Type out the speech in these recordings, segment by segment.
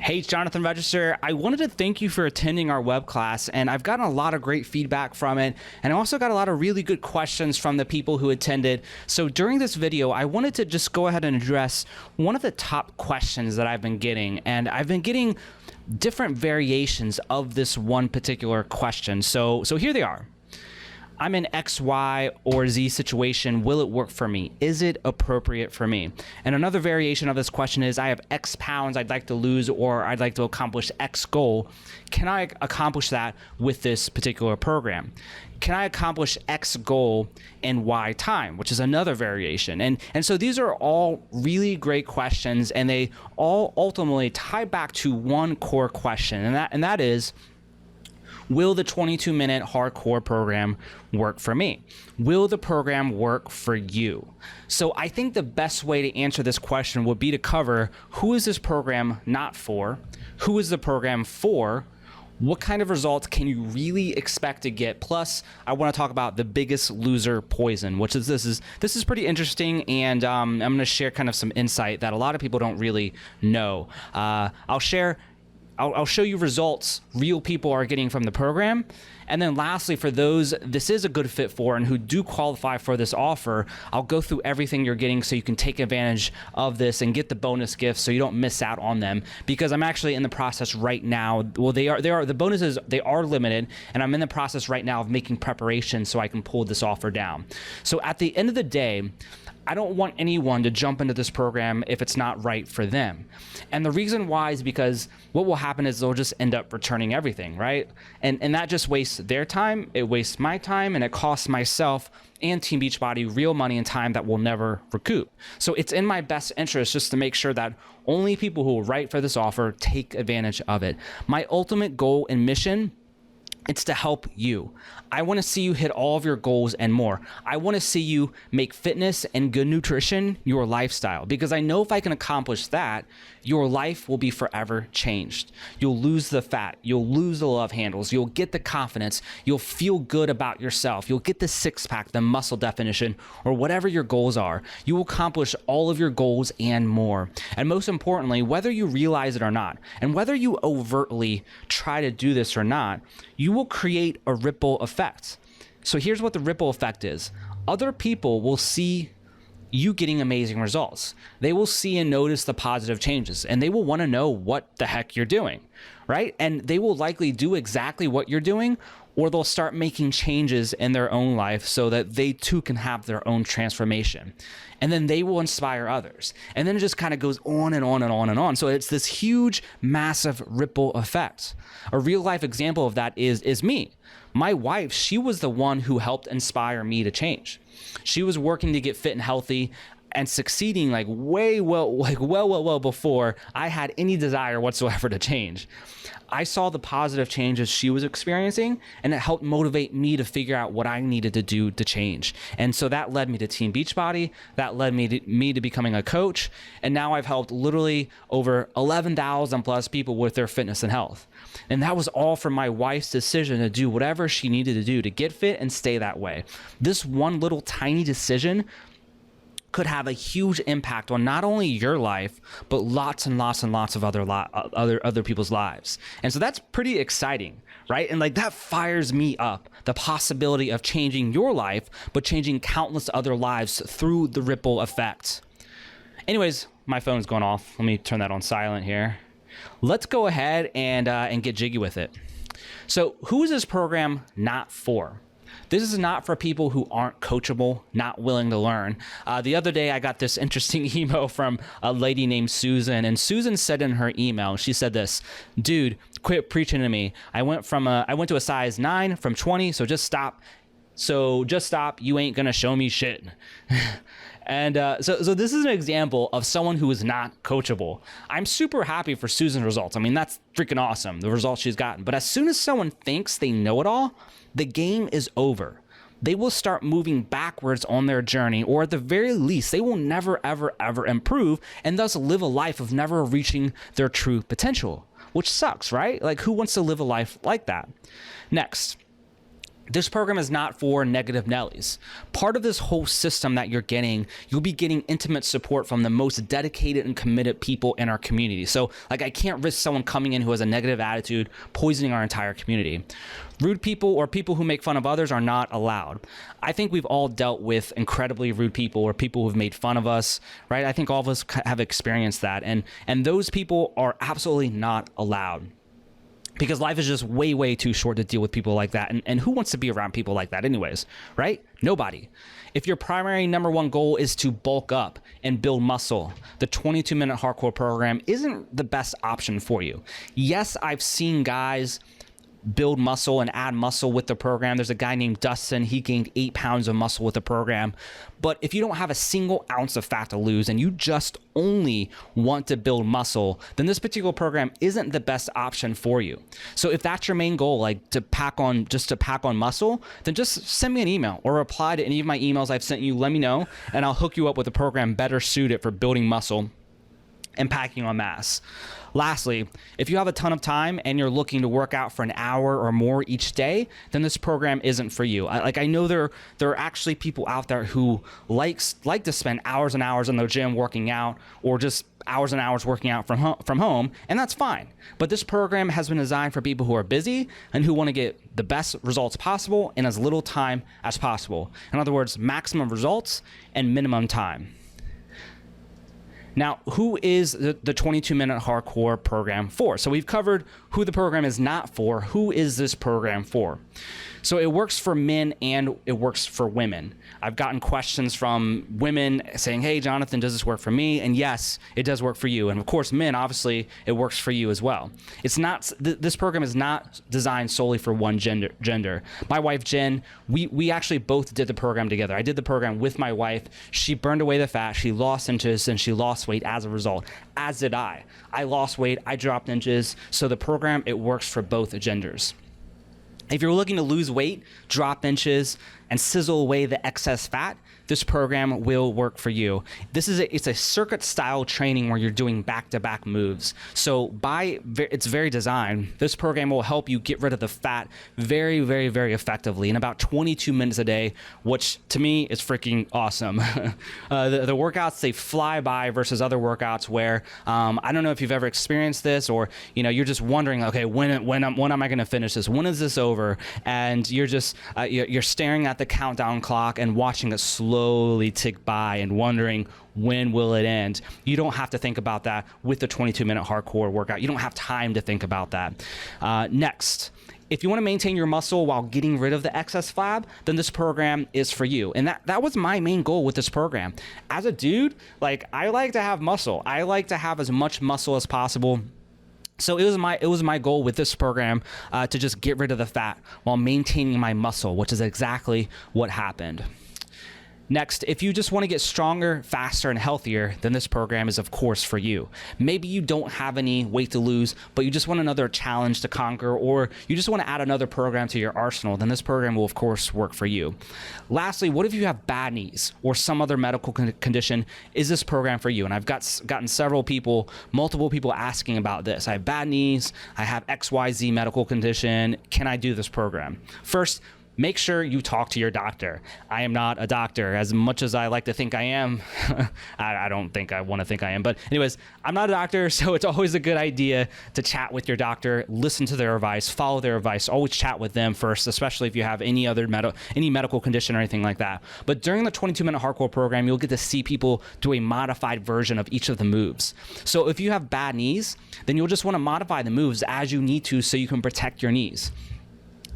Hey, it's Jonathan Register. I wanted to thank you for attending our web class, and I've gotten a lot of great feedback from it, and I also got a lot of really good questions from the people who attended. So during this video, I wanted to just go ahead and address one of the top questions that I've been getting, and I've been getting different variations of this one particular question. So here they are. I'm in X, Y, or Z situation. Will it work for me? Is it appropriate for me? And another variation of this question is, I have X pounds I'd like to lose, or I'd like to accomplish X goal. Can I accomplish that with this particular program? Can I accomplish X goal in Y time, which is another variation? And so these are all really great questions, and they all ultimately tie back to one core question, and that is, will the 22-minute hardcore program work for me? Will the program work for you? So I think the best way to answer this question would be to cover, who is this program not for? Who is the program for? What kind of results can you really expect to get? Plus, I want to talk about the biggest loser poison, which is this is pretty interesting, and I'm going to share kind of some insight that a lot of people don't really know. I'll show you results real people are getting from the program. And then lastly, for those this is a good fit for and who do qualify for this offer, I'll go through everything you're getting so you can take advantage of this and get the bonus gifts so you don't miss out on them. Because I'm actually in the process right now. Well, the bonuses, they are limited, and I'm in the process right now of making preparations so I can pull this offer down. So at the end of the day, I don't want anyone to jump into this program if it's not right for them. And the reason why is because what will happen is they'll just end up returning everything, right? And that just wastes their time, it wastes my time, and it costs myself and Team Beachbody real money and time that we'll never recoup. So it's in my best interest just to make sure that only people who are right for this offer take advantage of it. My ultimate goal and mission, it's to help you. I want to see you hit all of your goals and more. I want to see you make fitness and good nutrition your lifestyle, because I know if I can accomplish that, your life will be forever changed. You'll lose the fat. You'll lose the love handles. You'll get the confidence. You'll feel good about yourself. You'll get the six pack, the muscle definition, or whatever your goals are. You will accomplish all of your goals and more. And most importantly, whether you realize it or not, and whether you overtly try to do this or not, you will create a ripple effect. So here's what the ripple effect is. Other people will see you getting amazing results. They will see and notice the positive changes, and they will want to know what the heck you're doing, right? And they will likely do exactly what you're doing, or they'll start making changes in their own life so that they too can have their own transformation. And then they will inspire others. And then it just kind of goes on and on and on and on. So it's this huge, massive ripple effect. A real life example of that is me. My wife, she was the one who helped inspire me to change. She was working to get fit and healthy and succeeding well before I had any desire whatsoever to change. I saw the positive changes she was experiencing, and it helped motivate me to figure out what I needed to do to change. And so that led me to Team Beachbody, that led me to becoming a coach, and now I've helped literally over 11,000 plus people with their fitness and health. And that was all from my wife's decision to do whatever she needed to do to get fit and stay that way. This one little tiny decision could have a huge impact on not only your life, but lots and lots and lots of other people's lives. And so that's pretty exciting, right? And like that fires me up, the possibility of changing your life, but changing countless other lives through the ripple effect. Anyways, my phone's going off. Let me turn that on silent here. Let's go ahead and get jiggy with it. So who is this program not for? This is not for people who aren't coachable, not willing to learn. The other day, I got this interesting email from a lady named Susan, and Susan said in her email, she said this: "Dude, quit preaching to me. I went to a size 9 from 20, so just stop. You ain't gonna show me shit." And so this is an example of someone who is not coachable. I'm super happy for Susan's results. I mean, that's freaking awesome, the results she's gotten. But as soon as someone thinks they know it all, the game is over. They will start moving backwards on their journey, or at the very least, they will never, ever, ever improve, and thus live a life of never reaching their true potential, which sucks, right? Like, who wants to live a life like that? Next. This program is not for negative Nellies. Part of this whole system that you're getting, you'll be getting intimate support from the most dedicated and committed people in our community. So like, I can't risk someone coming in who has a negative attitude, poisoning our entire community. Rude people or people who make fun of others are not allowed. I think we've all dealt with incredibly rude people or people who've made fun of us, right? I think all of us have experienced that. And those people are absolutely not allowed. Because life is just way, way too short to deal with people like that. And who wants to be around people like that anyways, right? Nobody. If your primary number one goal is to bulk up and build muscle, the 22-minute hardcore program isn't the best option for you. Yes, I've seen guys build muscle and add muscle with the program. There's a guy named Dustin. He gained 8 pounds of muscle with the program. But if you don't have a single ounce of fat to lose and you just only want to build muscle, then this particular program isn't the best option for you. So if that's your main goal, like to pack on muscle, then just send me an email or reply to any of my emails I've sent you. Let me know, and I'll hook you up with a program better suited for building muscle and packing on mass. Lastly, if you have a ton of time and you're looking to work out for an hour or more each day, then this program isn't for you. I know there are actually people out there who like to spend hours and hours in the gym working out, or just hours and hours working out from home, and that's fine. But this program has been designed for people who are busy and who want to get the best results possible in as little time as possible. In other words, maximum results and minimum time. Now, who is the 22-minute hardcore program for? So we've covered who the program is not for. Who is this program for? So it works for men and it works for women. I've gotten questions from women saying, hey, Jonathan, does this work for me? And yes, it does work for you. And of course, men, obviously, it works for you as well. It's not, this program is not designed solely for one gender. My wife, Jen, we actually both did the program together. I did the program with my wife. She burned away the fat, she lost inches, and she lost weight as a result, as did I. I lost weight, I dropped inches. So the program, it works for both genders. If you're looking to lose weight, drop inches, and sizzle away the excess fat, this program will work for you. It's a circuit style training where you're doing back-to-back moves. So by its very design, this program will help you get rid of the fat very, very, very effectively in about 22 minutes a day, which to me is freaking awesome. The workouts, they fly by versus other workouts where I don't know if you've ever experienced this, or you're just wondering, okay, when am I going to finish this? When is this over? And you're just you're staring at the countdown clock and watching it slowly tick by and wondering, when will it end? You don't have to think about that with the 22-minute hardcore workout. You don't have time to think about that. Next, if you want to maintain your muscle while getting rid of the excess flab, then this program is for you. And that was my main goal with this program. As a dude, I like to have muscle. I like to have as much muscle as possible. So it was my goal with this program to just get rid of the fat while maintaining my muscle, which is exactly what happened. Next, if you just want to get stronger, faster, and healthier, then this program is, of course, for you. Maybe you don't have any weight to lose, but you just want another challenge to conquer, or you just want to add another program to your arsenal, then this program will, of course, work for you. Lastly, what if you have bad knees or some other medical condition? Is this program for you? And I've gotten multiple people asking about this. I have bad knees. I have XYZ medical condition. Can I do this program? First, make sure you talk to your doctor. I am not a doctor. As much as I like to think I am, I don't think I want to think I am. But anyways, I'm not a doctor, so it's always a good idea to chat with your doctor, listen to their advice, follow their advice, always chat with them first, especially if you have any medical condition or anything like that. But during the 22-minute hardcore program, you'll get to see people do a modified version of each of the moves. So if you have bad knees, then you'll just want to modify the moves as you need to so you can protect your knees.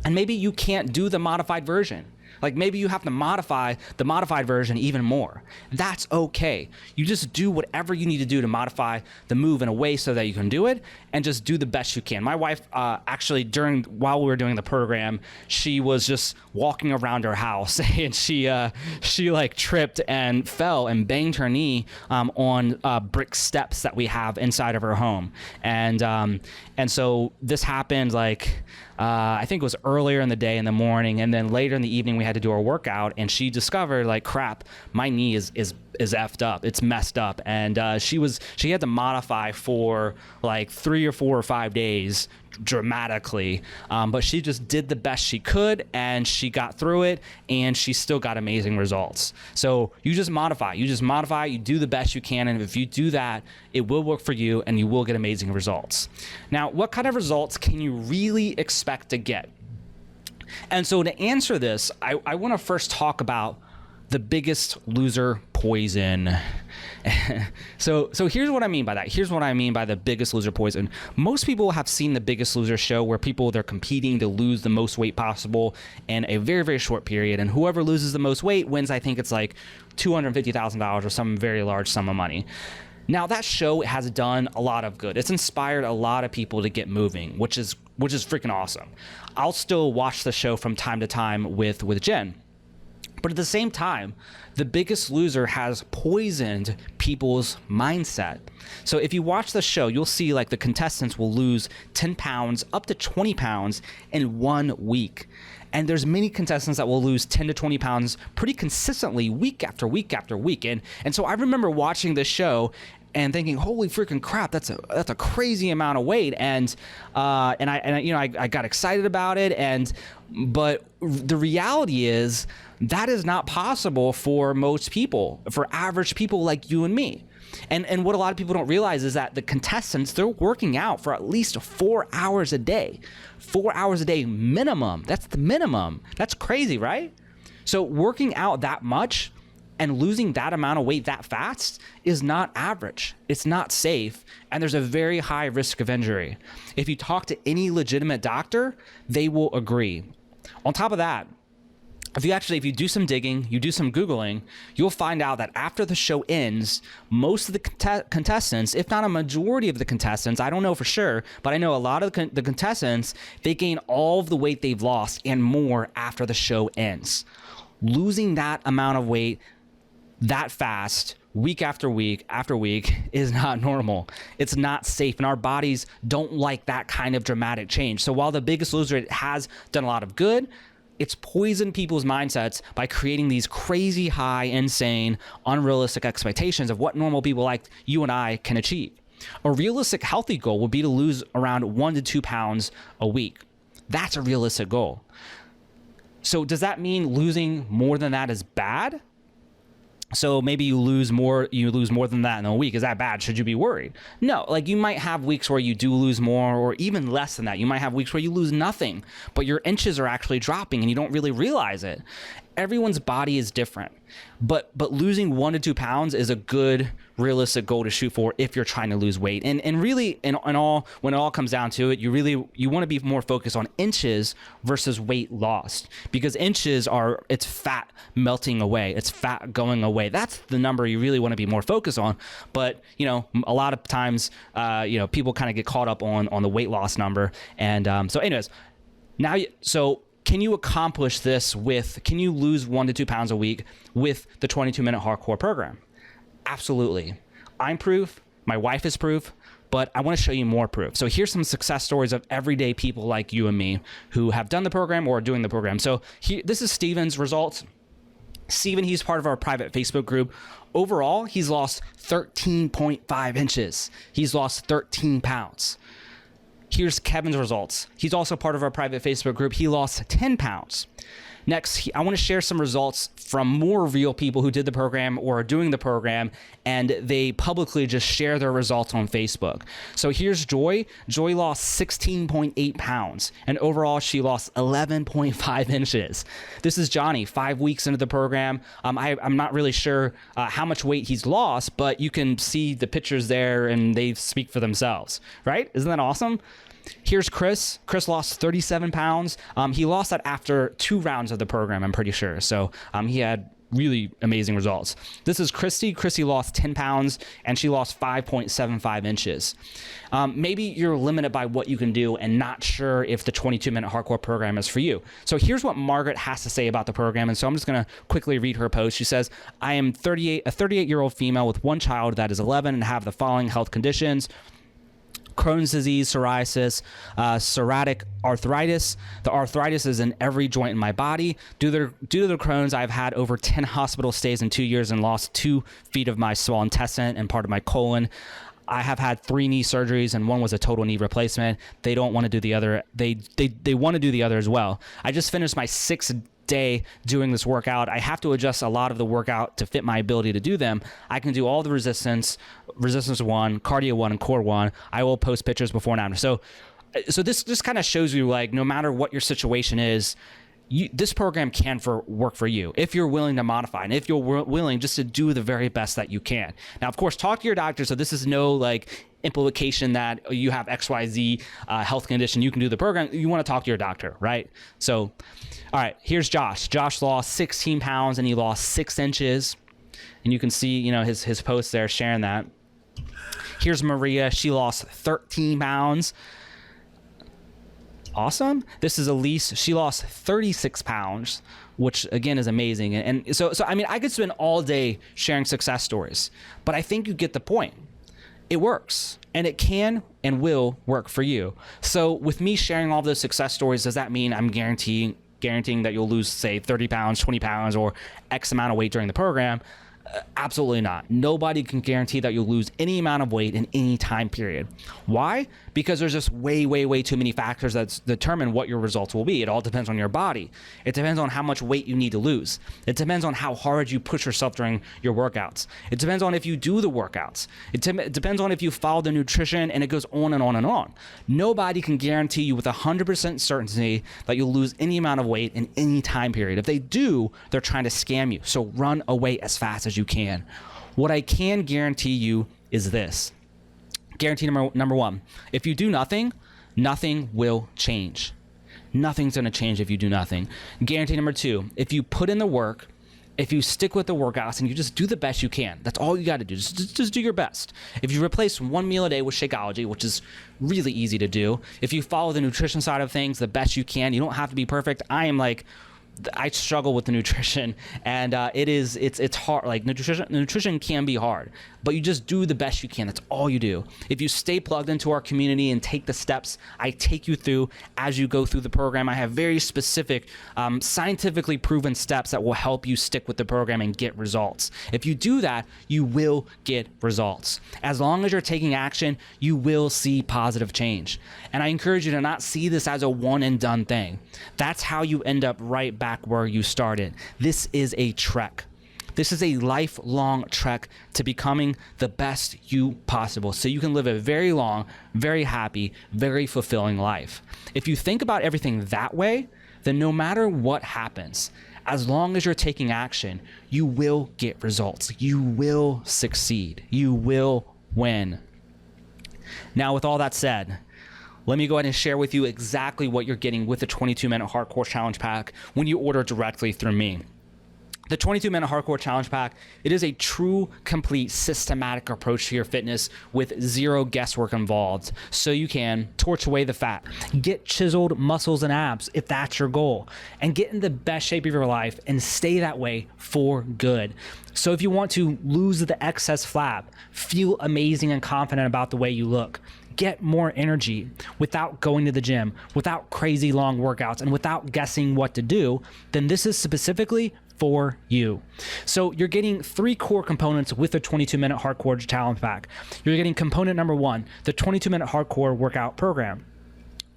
And maybe you can't do the modified version. Maybe you have to modify the modified version even more. That's okay. You just do whatever you need to do to modify the move in a way so that you can do it, and just do the best you can. My wife, actually, while we were doing the program, she was just walking around her house and she tripped and fell and banged her knee on brick steps that we have inside of her home. And so this happened I think it was earlier in the day in the morning, and then later in the evening we we had to do our workout, and she discovered like, crap, my knee is effed up. It's messed up. And she had to modify for like 3 or 4 or 5 days dramatically, but she just did the best she could, and she got through it, and she still got amazing results. So you just modify, you do the best you can, and if you do that, it will work for you and you will get amazing results. Now, what kind of results can you really expect to get? And so to answer this, I want to first talk about the biggest loser poison. So here's what I mean by that. Here's what I mean by the biggest loser poison. Most people have seen the Biggest Loser show, where they're competing to lose the most weight possible in a very, very short period. And whoever loses the most weight wins. I think it's like $250,000 or some very large sum of money. Now, that show has done a lot of good. It's inspired a lot of people to get moving, which is freaking awesome. I'll still watch the show from time to time with Jen. But at the same time, The Biggest Loser has poisoned people's mindset. So if you watch the show, you'll see like the contestants will lose 10 pounds up to 20 pounds in 1 week. And there's many contestants that will lose 10 to 20 pounds pretty consistently week after week after week. And so I remember watching this show and thinking, holy freaking crap, that's a crazy amount of weight. And I got excited about it. But the reality is that is not possible for most people, for average people like you and me. And what a lot of people don't realize is that the contestants, they're working out for at least 4 hours a day. 4 hours a day minimum. That's the minimum. That's crazy, right? So working out that much and losing that amount of weight that fast is not average. It's not safe. And there's a very high risk of injury. If you talk to any legitimate doctor, they will agree. On top of that, if you do some digging, you do some Googling, you'll find out that after the show ends, most of the contestants, if not a majority of the contestants, I don't know for sure, but I know a lot of the contestants, they gain all of the weight they've lost and more after the show ends. Losing that amount of weight that fast, week after week after week, is not normal. It's not safe, and our bodies don't like that kind of dramatic change. So while The Biggest Loser has done a lot of good, it's poisoned people's mindsets by creating these crazy high, insane, unrealistic expectations of what normal people like you and I can achieve. A realistic healthy goal would be to lose around 1 to 2 pounds a week. That's a realistic goal. So does that mean losing more than that is bad? So maybe you lose more than that in a week. Is that bad? Should you be worried? No, like you might have weeks where you do lose more, or even less than that. You might have weeks where you lose nothing, but your inches are actually dropping and you don't really realize it. Everyone's body is different, but losing 1 to 2 pounds is a good realistic goal to shoot for if you're trying to lose weight. And really, when it all comes down to it, you want to be more focused on inches versus weight lost, because inches it's fat melting away, it's fat going away. That's the number you really want to be more focused on. But a lot of times, people kind of get caught up on the weight loss number. And so, anyways, can you accomplish this can you lose 1 to 2 pounds a week with the 22-minute hardcore program? Absolutely. I'm proof. My wife is proof. But I want to show you more proof. So here's some success stories of everyday people like you and me who have done the program or are doing the program. So this is Steven's results. Steven, he's part of our private Facebook group. Overall, he's lost 13.5 inches. He's lost 13 pounds. Here's Kevin's results. He's also part of our private Facebook group. He lost 10 pounds. Next, I want to share some results from more real people who did the program or are doing the program, and they publicly just share their results on Facebook. So here's Joy. Joy lost 16.8 pounds, and overall she lost 11.5 inches. This is Johnny, 5 weeks into the program. I'm not really sure how much weight he's lost, but you can see the pictures there, and they speak for themselves, right? Isn't that awesome? Here's Chris. Chris lost 37 pounds. He lost that after 2 rounds of the program, I'm pretty sure. So he had really amazing results. This is Christy. Christy lost 10 pounds, and she lost 5.75 inches. Maybe you're limited by what you can do and not sure if the 22-minute hardcore program is for you. So here's what Margaret has to say about the program. And so I'm just going to quickly read her post. She says, I am a 38-year-old female with 1 child that is 11 and have the following health conditions. Crohn's disease, psoriasis, psoriatic arthritis. The arthritis is in every joint in my body. Due to the Crohn's, I've had over 10 hospital stays in 2 years and lost 2 feet of my small intestine and part of my colon. I have had 3 knee surgeries, and 1 was a total knee replacement. They don't want to do the other. They want to do the other as well. I just finished my 6th day doing this workout. I have to adjust a lot of the workout to fit my ability to do them. I can do all the resistance 1, cardio 1, and core 1. I will post pictures before and after. So this just kind of shows you, like, no matter what your situation is, this program can work for you if you're willing to modify and if you're willing just to do the very best that you can. Now, of course, talk to your doctor. So this is no like implication that you have XYZ health condition, you can do the program. You want to talk to your doctor, right? So, all right, here's Josh. Josh lost 16 pounds and he lost 6 inches. And you can see, you know, his post there sharing that. Here's Maria. She lost 13 pounds. Awesome. This is Elise. She lost 36 pounds, which again is amazing. And so I mean, I could spend all day sharing success stories, but I think you get the point. It works, and it can and will work for you. So with me sharing all those success stories, does that mean I'm guaranteeing that you'll lose, say, 30 pounds, 20 pounds, or X amount of weight during the program? Absolutely not. Nobody can guarantee that you'll lose any amount of weight in any time period. Why? Because there's just way too many factors that determine what your results will be. It all depends on your body. It depends on how much weight you need to lose. It depends on how hard you push yourself during your workouts. It depends on if you do the workouts. It depends on if you follow the nutrition, and it goes on and on and on. Nobody can guarantee you with 100% certainty that you'll lose any amount of weight in any time period. If they do, they're trying to scam you. So run away as fast as you can. What I can guarantee you is this. Guarantee number 1, if you do nothing, nothing will change. Nothing's going to change if you do nothing. Guarantee number 2, if you put in the work, if you stick with the workouts and you just do the best you can, that's all you got to do. Just do your best. If you replace 1 meal a day with Shakeology, which is really easy to do, if you follow the nutrition side of things the best you can, you don't have to be perfect. I struggle with the nutrition, and it's hard. Like nutrition can be hard, but you just do the best you can. That's all you do. If you stay plugged into our community and take the steps I take you through as you go through the program, I have very specific, scientifically proven steps that will help you stick with the program and get results. If you do that, you will get results. As long as you're taking action, you will see positive change. And I encourage you to not see this as a one and done thing. That's how you end up right back where you started. This is a trek. This is a lifelong trek to becoming the best you possible, so you can live a very long, very happy, very fulfilling life. If you think about everything that way, then no matter what happens, as long as you're taking action, you will get results. You will succeed. You will win. Now, with all that said, let me go ahead and share with you exactly what you're getting with the 22-minute Hardcore Challenge Pack when you order directly through me. The 22-minute Hardcore Challenge Pack, it is a true, complete, systematic approach to your fitness with zero guesswork involved, so you can torch away the fat, get chiseled muscles and abs if that's your goal, and get in the best shape of your life and stay that way for good. So if you want to lose the excess flab, feel amazing and confident about the way you look, get more energy without going to the gym, without crazy long workouts, and without guessing what to do, then this is specifically for you. So you're getting 3 core components with the 22-minute Hardcore Challenge Pack. You're getting component number 1, the 22-minute Hardcore Workout Program.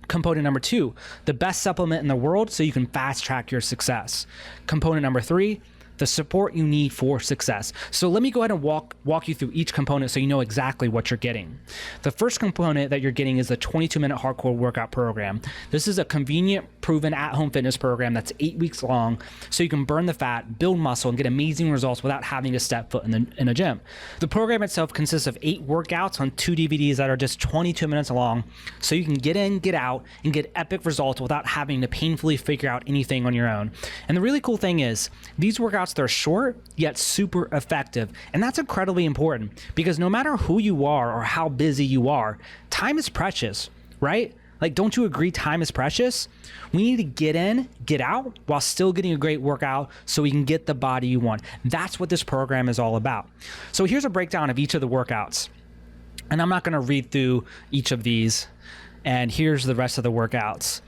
Component number 2, the best supplement in the world so you can fast track your success. Component number 3, the support you need for success. So let me go ahead and walk you through each component so you know exactly what you're getting. The first component that you're getting is the 22-minute Hardcore Workout Program. This is a convenient, proven at-home fitness program that's 8 weeks long, so you can burn the fat, build muscle, and get amazing results without having to step foot in a gym. The program itself consists of 8 workouts on 2 DVDs that are just 22 minutes long, so you can get in, get out, and get epic results without having to painfully figure out anything on your own. And the really cool thing is, these workouts, they're short yet super effective, and that's incredibly important because no matter who you are or how busy you are, time is precious, right? Like, don't you agree time is precious? We need to get in, get out while still getting a great workout so we can get the body you want. That's what this program is all about. So here's a breakdown of each of the workouts. And I'm not going to read through each of these. And here's the rest of the workouts.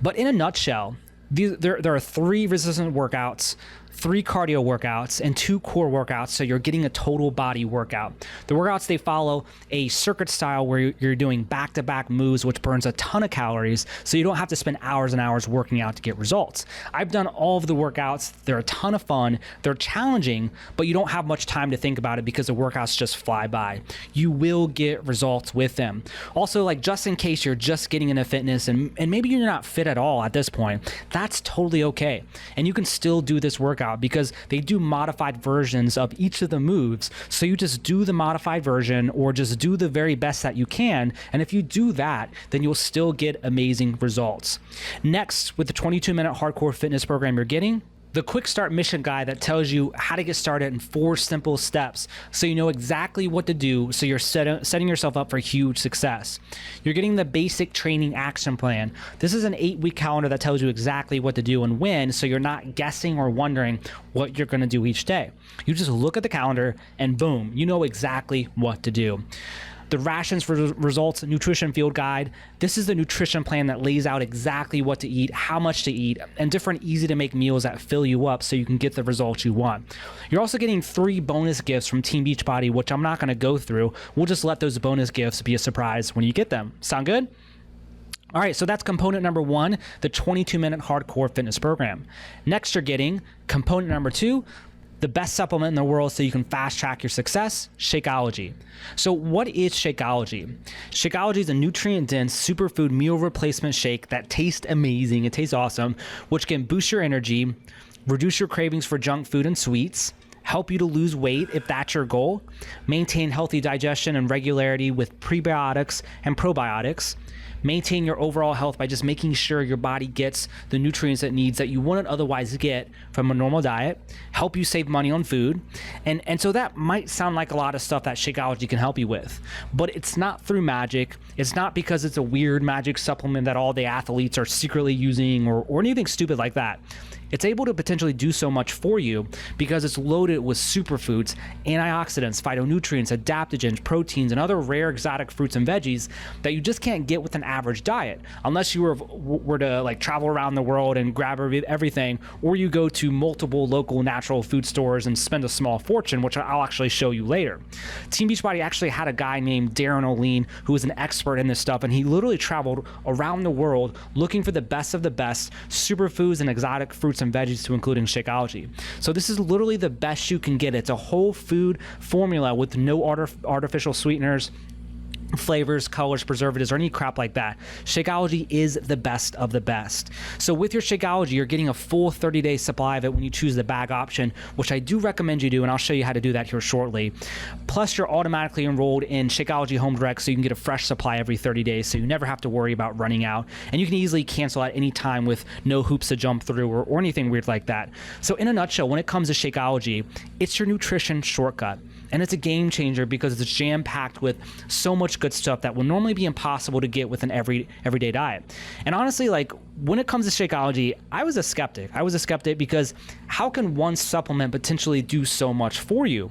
But in a nutshell, there are 3 resistance workouts, 3 cardio workouts, and 2 core workouts, so you're getting a total body workout. The workouts, they follow a circuit style where you're doing back-to-back moves, which burns a ton of calories, so you don't have to spend hours and hours working out to get results. I've done all of the workouts. They're a ton of fun. They're challenging, but you don't have much time to think about it because the workouts just fly by. You will get results with them. Also, like, just in case you're just getting into fitness and maybe you're not fit at all at this point, that's totally okay. And you can still do this workout because they do modified versions of each of the moves. So you just do the modified version or just do the very best that you can. And if you do that, then you'll still get amazing results. Next, with the 22-minute hardcore fitness program you're getting, the quick start mission guide that tells you how to get started in 4 simple steps so you know exactly what to do, so you're setting yourself up for huge success. You're getting the basic training action plan. This is an 8-week calendar that tells you exactly what to do and when, so you're not guessing or wondering what you're going to do each day. You just look at the calendar and boom, you know exactly what to do. The Rations for Results Nutrition Field Guide. This is the nutrition plan that lays out exactly what to eat, how much to eat, and different easy to make meals that fill you up so you can get the results you want. You're also getting 3 bonus gifts from Team Beachbody, which I'm not going to go through. We'll just let those bonus gifts be a surprise when you get them. Sound good? All right, so that's component number 1, the 22-minute hardcore fitness program. Next, you're getting component number 2, the best supplement in the world so you can fast track your success, Shakeology. So what is Shakeology? Shakeology is a nutrient-dense superfood meal replacement shake that tastes amazing. It tastes awesome, which can boost your energy, reduce your cravings for junk food and sweets, help you to lose weight if that's your goal, maintain healthy digestion and regularity with prebiotics and probiotics, maintain your overall health by just making sure your body gets the nutrients it needs that you wouldn't otherwise get from a normal diet, help you save money on food. And so that might sound like a lot of stuff that Shakeology can help you with, but it's not through magic. It's not because it's a weird magic supplement that all the athletes are secretly using or anything stupid like that. It's able to potentially do so much for you because it's loaded with superfoods, antioxidants, phytonutrients, adaptogens, proteins, and other rare exotic fruits and veggies that you just can't get with an average diet unless you were to like travel around the world and grab everything, or you go to multiple local natural food stores and spend a small fortune, which I'll actually show you later. Team Beachbody actually had a guy named Darren who was an expert in this stuff, and he literally traveled around the world looking for the best of the best superfoods and exotic fruits and veggies to including Shakeology. So this is literally the best you can get. It's a whole food formula with no artificial sweeteners, flavors, colors, preservatives, or any crap like that. Shakeology is the best of the best. So with your Shakeology, you're getting a full 30-day supply of it when you choose the bag option, which I do recommend you do, and I'll show you how to do that here shortly. Plus, you're automatically enrolled in Shakeology Home Direct, so you can get a fresh supply every 30 days, so you never have to worry about running out, and you can easily cancel at any time with no hoops to jump through or anything weird like that. So in a nutshell, when it comes to Shakeology, it's your nutrition shortcut. And it's a game changer because it's jam-packed with so much good stuff that will normally be impossible to get with an everyday diet. And honestly, like, when it comes to Shakeology, I was a skeptic. I was a skeptic because how can one supplement potentially do so much for you?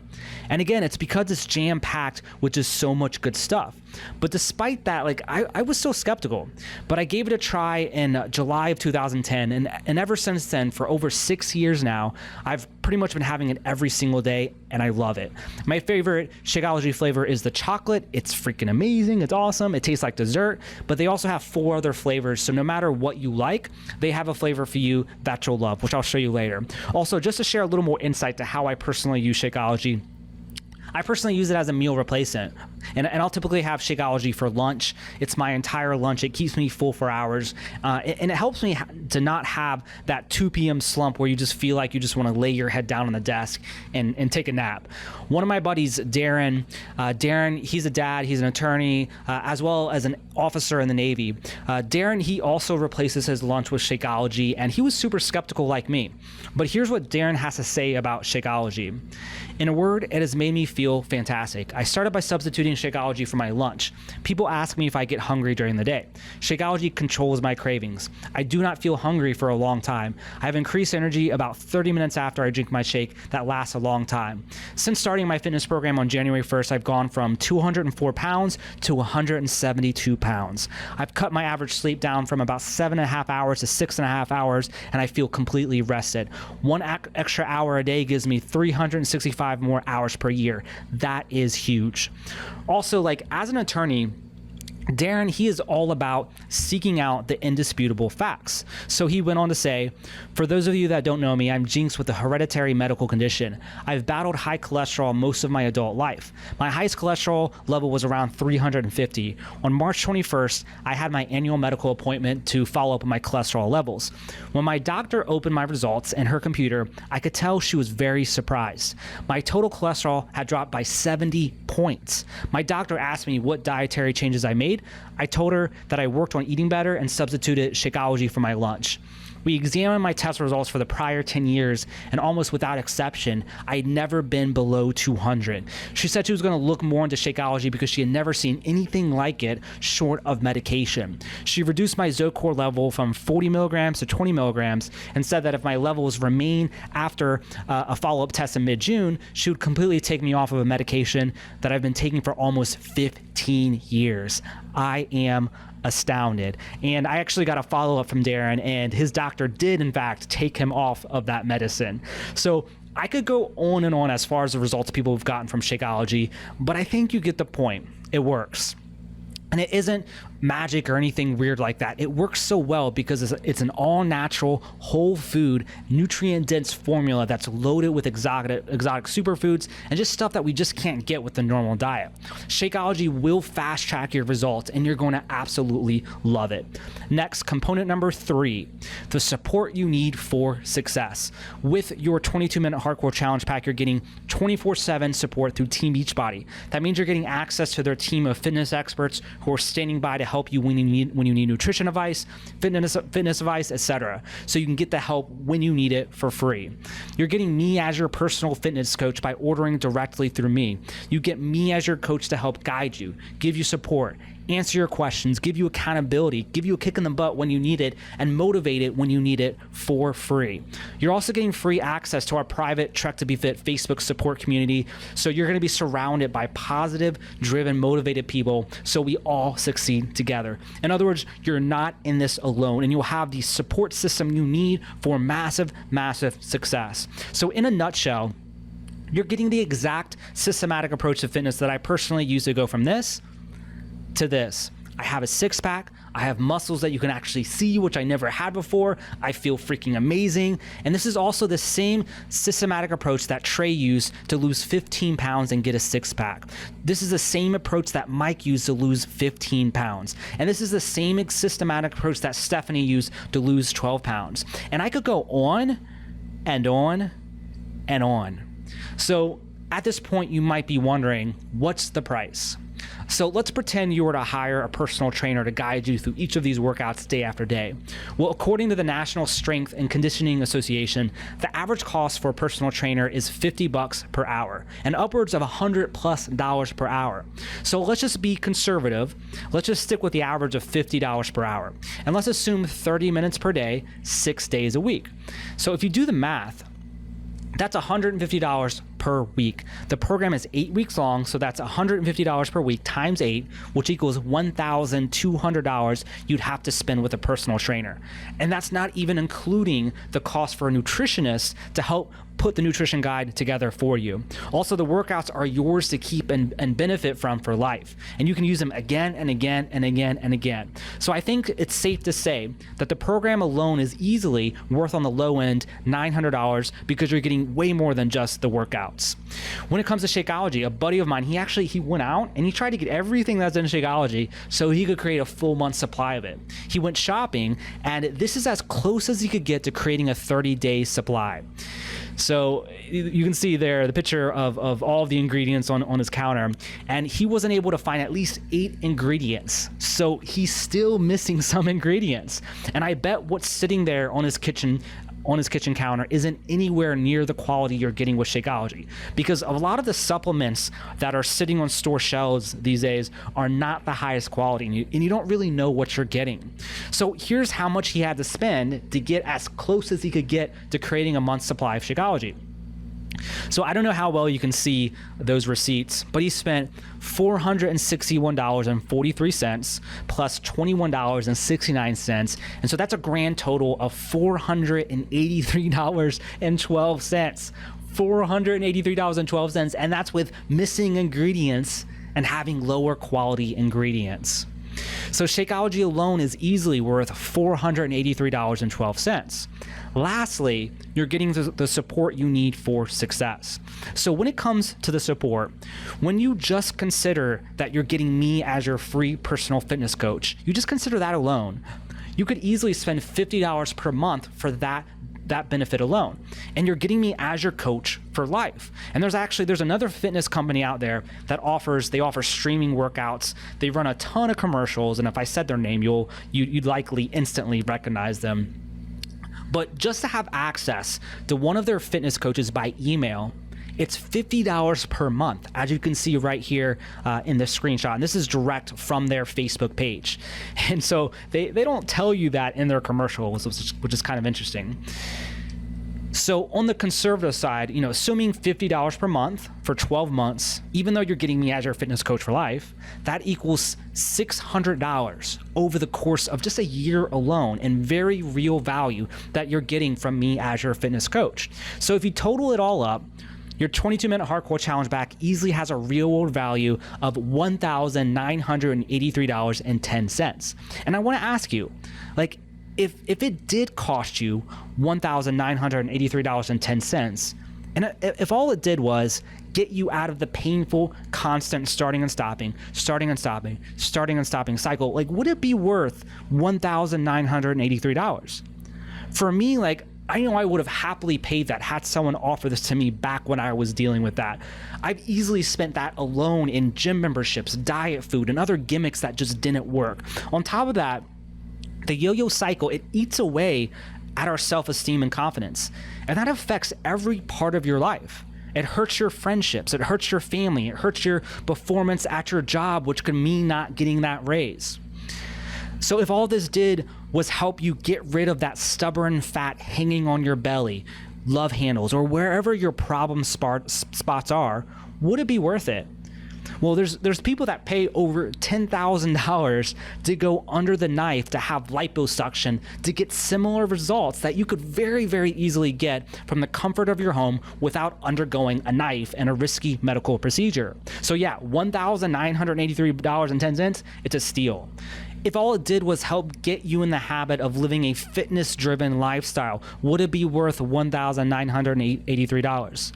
And again, it's because it's jam-packed with just so much good stuff. But despite that, like, I was so skeptical. But I gave it a try in July of 2010, and ever since then, for over 6 years now, I've pretty much been having it every single day, and I love it. My favorite Shakeology flavor is the chocolate. It's freaking amazing. It's awesome. It tastes like dessert, but they also have 4 other flavors. So no matter what you like, they have a flavor for you that you'll love, which I'll show you later. Also, just to share a little more insight to how I personally use Shakeology, I personally use it as a meal replacement, and I'll typically have Shakeology for lunch. It's my entire lunch. It keeps me full for hours, and it helps me to not have that 2 p.m. slump where you just feel like you just want to lay your head down on the desk and take a nap. One of my buddies, Darren, he's a dad, he's an attorney, as well as an officer in the Navy. Darren, he also replaces his lunch with Shakeology, and he was super skeptical like me. But here's what Darren has to say about Shakeology. In a word, it has made me feel fantastic. I started by substituting eating Shakeology for my lunch. People ask me if I get hungry during the day. Shakeology controls my cravings. I do not feel hungry for a long time. I have increased energy about 30 minutes after I drink my shake. That lasts a long time. Since starting my fitness program on January 1st, I've gone from 204 pounds to 172 pounds. I've cut my average sleep down from about 7.5 hours to 6.5 hours, and I feel completely rested. One extra hour a day gives me 365 more hours per year. That is huge. Also, like, as an attorney, Darren, he is all about seeking out the indisputable facts. So he went on to say, for those of you that don't know me, I'm jinxed with a hereditary medical condition. I've battled high cholesterol most of my adult life. My highest cholesterol level was around 350. On March 21st, I had my annual medical appointment to follow up on my cholesterol levels. When my doctor opened my results in her computer, I could tell she was very surprised. My total cholesterol had dropped by 70 points. My doctor asked me what dietary changes I made. I told her that I worked on eating better and substituted Shakeology for my lunch. We examined my test results for the prior 10 years, and almost without exception, I had never been below 200. She said she was going to look more into Shakeology because she had never seen anything like it short of medication. She reduced my Zocor level from 40 milligrams to 20 milligrams and said that if my levels remain after a follow-up test in mid-June, she would completely take me off of a medication that I've been taking for almost 15 years. I am astounded. And I actually got a follow-up from Darren, and his doctor did in fact take him off of that medicine. So I could go on and on as far as the results people have gotten from Shakeology, but I think you get the point. It works. And it isn't magic or anything weird like that. It works so well because it's an all-natural, whole food, nutrient-dense formula that's loaded with exotic superfoods and just stuff that we just can't get with the normal diet. Shakeology will fast-track your results, and you're going to absolutely love it. Next, component number 3, the support you need for success. With your 22-minute hardcore challenge pack, you're getting 24/7 support through Team Beachbody. That means you're getting access to their team of fitness experts who are standing by to help you when you need nutrition advice, fitness advice, etc. So you can get the help when you need it for free. You're getting me as your personal fitness coach by ordering directly through me. You get me as your coach to help guide you, give you support, answer your questions, give you accountability, give you a kick in the butt when you need it, and motivate it when you need it for free. You're also getting free access to our private Trek to Be Fit Facebook support community. So you're going to be surrounded by positive, driven, motivated people so we all succeed together. In other words, you're not in this alone, and you'll have the support system you need for massive, massive success. So in a nutshell, you're getting the exact systematic approach to fitness that I personally use to go from this to this. I have a six-pack. I have muscles that you can actually see, which I never had before. I feel freaking amazing. And this is also the same systematic approach that Trey used to lose 15 pounds and get a six-pack. This is the same approach that Mike used to lose 15 pounds. And this is the same systematic approach that Stephanie used to lose 12 pounds. And I could go on and on and on. So at this point, you might be wondering, what's the price? So let's pretend you were to hire a personal trainer to guide you through each of these workouts day after day. Well, according to the National Strength and Conditioning Association, the average cost for a personal trainer is $50 per hour and upwards of $100+ per hour. So let's just be conservative. Let's just stick with the average of $50 per hour. And let's assume 30 minutes per day, 6 days a week. So if you do the math, that's $150 per week. The program is 8 weeks long, so that's $150 per week times 8, which equals $1,200 you'd have to spend with a personal trainer. And that's not even including the cost for a nutritionist to help put the nutrition guide together for you. Also, the workouts are yours to keep and benefit from for life. And you can use them again and again and again and again. So I think it's safe to say that the program alone is easily worth on the low end $900 because you're getting way more than just the workouts. When it comes to Shakeology, a buddy of mine, he went out and he tried to get everything that's in Shakeology so he could create a full month supply of it. He went shopping, and this is as close as he could get to creating a 30-day supply. So you can see there the picture of all of the ingredients on his counter, and he wasn't able to find at least 8 ingredients. So he's still missing some ingredients. And I bet what's sitting there on his kitchen on his kitchen counter isn't anywhere near the quality you're getting with Shakeology, because a lot of the supplements that are sitting on store shelves these days are not the highest quality, and you don't really know what you're getting. So here's how much he had to spend to get as close as he could get to creating a month's supply of Shakeology. So I don't know how well you can see those receipts, but he spent $461.43 plus $21.69. And so that's a grand total of $483.12. $483.12. And that's with missing ingredients and having lower quality ingredients. So Shakeology alone is easily worth $483.12. Lastly, you're getting the support you need for success. So when it comes to the support, when you just consider that you're getting me as your free personal fitness coach, you just consider that alone, you could easily spend $50 per month for that benefit alone, and you're getting me as your coach for life. And there's another fitness company out there that offers streaming workouts. They run a ton of commercials, and if I said their name, you'd likely instantly recognize them. But just to have access to one of their fitness coaches by email, it's $50 per month, as you can see right here in this screenshot. And this is direct from their Facebook page. And so they don't tell you that in their commercials, which is kind of interesting. So on the conservative side, assuming $50 per month for 12 months, even though you're getting me as your fitness coach for life, that equals $600 over the course of just a year alone, in very real value that you're getting from me as your fitness coach. So if you total it all up, your 22-minute hardcore challenge back easily has a real-world value of $1,983.10. And I want to ask you, if it did cost you $1,983.10, and if all it did was get you out of the painful, constant starting and stopping cycle, would it be worth $1,983? For me, I know I would have happily paid that had someone offered this to me back when I was dealing with that. I've easily spent that alone in gym memberships, diet food, and other gimmicks that just didn't work. On top of that, the yo-yo cycle, it eats away at our self-esteem and confidence, and that affects every part of your life. It hurts your friendships, it hurts your family, it hurts your performance at your job, which could mean not getting that raise. So if all this did was help you get rid of that stubborn fat hanging on your belly, love handles, or wherever your problem spots are, would it be worth it? Well, there's people that pay over $10,000 to go under the knife to have liposuction to get similar results that you could very, very easily get from the comfort of your home without undergoing a knife and a risky medical procedure. So yeah, $1,983.10, it's a steal. If all it did was help get you in the habit of living a fitness-driven lifestyle, would it be worth $1,983?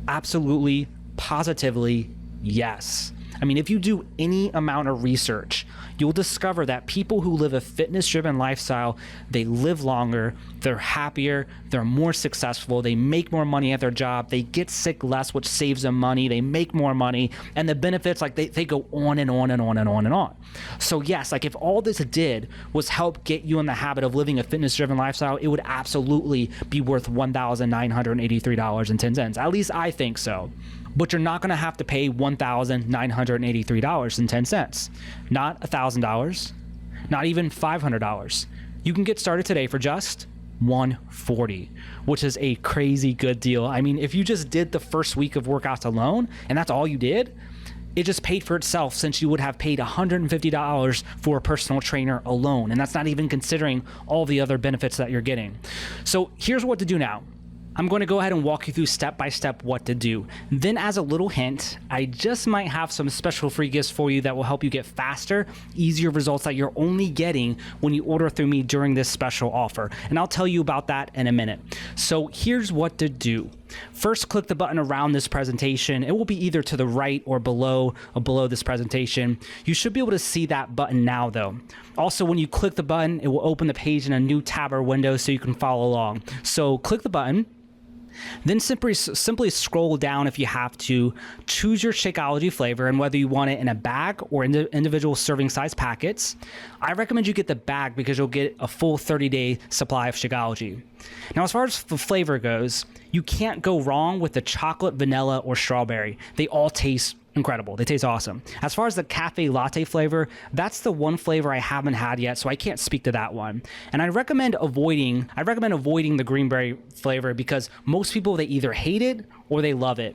Absolutely, positively, yes. I mean, if you do any amount of research, you'll discover that people who live a fitness-driven lifestyle, they live longer, they're happier, they're more successful, they make more money at their job, they get sick less, which saves them money, they make more money, and the benefits, they go on and on and on and on and on. So yes, if all this did was help get you in the habit of living a fitness-driven lifestyle, it would absolutely be worth $1,983.10. At least I think so. But you're not going to have to pay $1,983.10. Not $1,000, not even $500. You can get started today for just $140, which is a crazy good deal. I mean, if you just did the first week of workouts alone, and that's all you did, it just paid for itself, since you would have paid $150 for a personal trainer alone. And that's not even considering all the other benefits that you're getting. So here's what to do now. I'm going to go ahead and walk you through step by step what to do. Then, as a little hint, I just might have some special free gifts for you that will help you get faster, easier results that you're only getting when you order through me during this special offer. And I'll tell you about that in a minute. So here's what to do. First, click the button around this presentation. It will be either to the right or below this presentation. You should be able to see that button now, though. Also, when you click the button, it will open the page in a new tab or window so you can follow along. So click the button. Then simply scroll down if you have to, choose your Shakeology flavor and whether you want it in a bag or individual serving size packets. I recommend you get the bag because you'll get a full 30-day supply of Shakeology. Now, as far as the flavor goes, you can't go wrong with the chocolate, vanilla, or strawberry. They all taste incredible. They taste awesome. As far as the cafe latte flavor, that's the one flavor I haven't had yet, so I can't speak to that one. And I recommend avoiding the greenberry flavor because most people, they either hate it or they love it.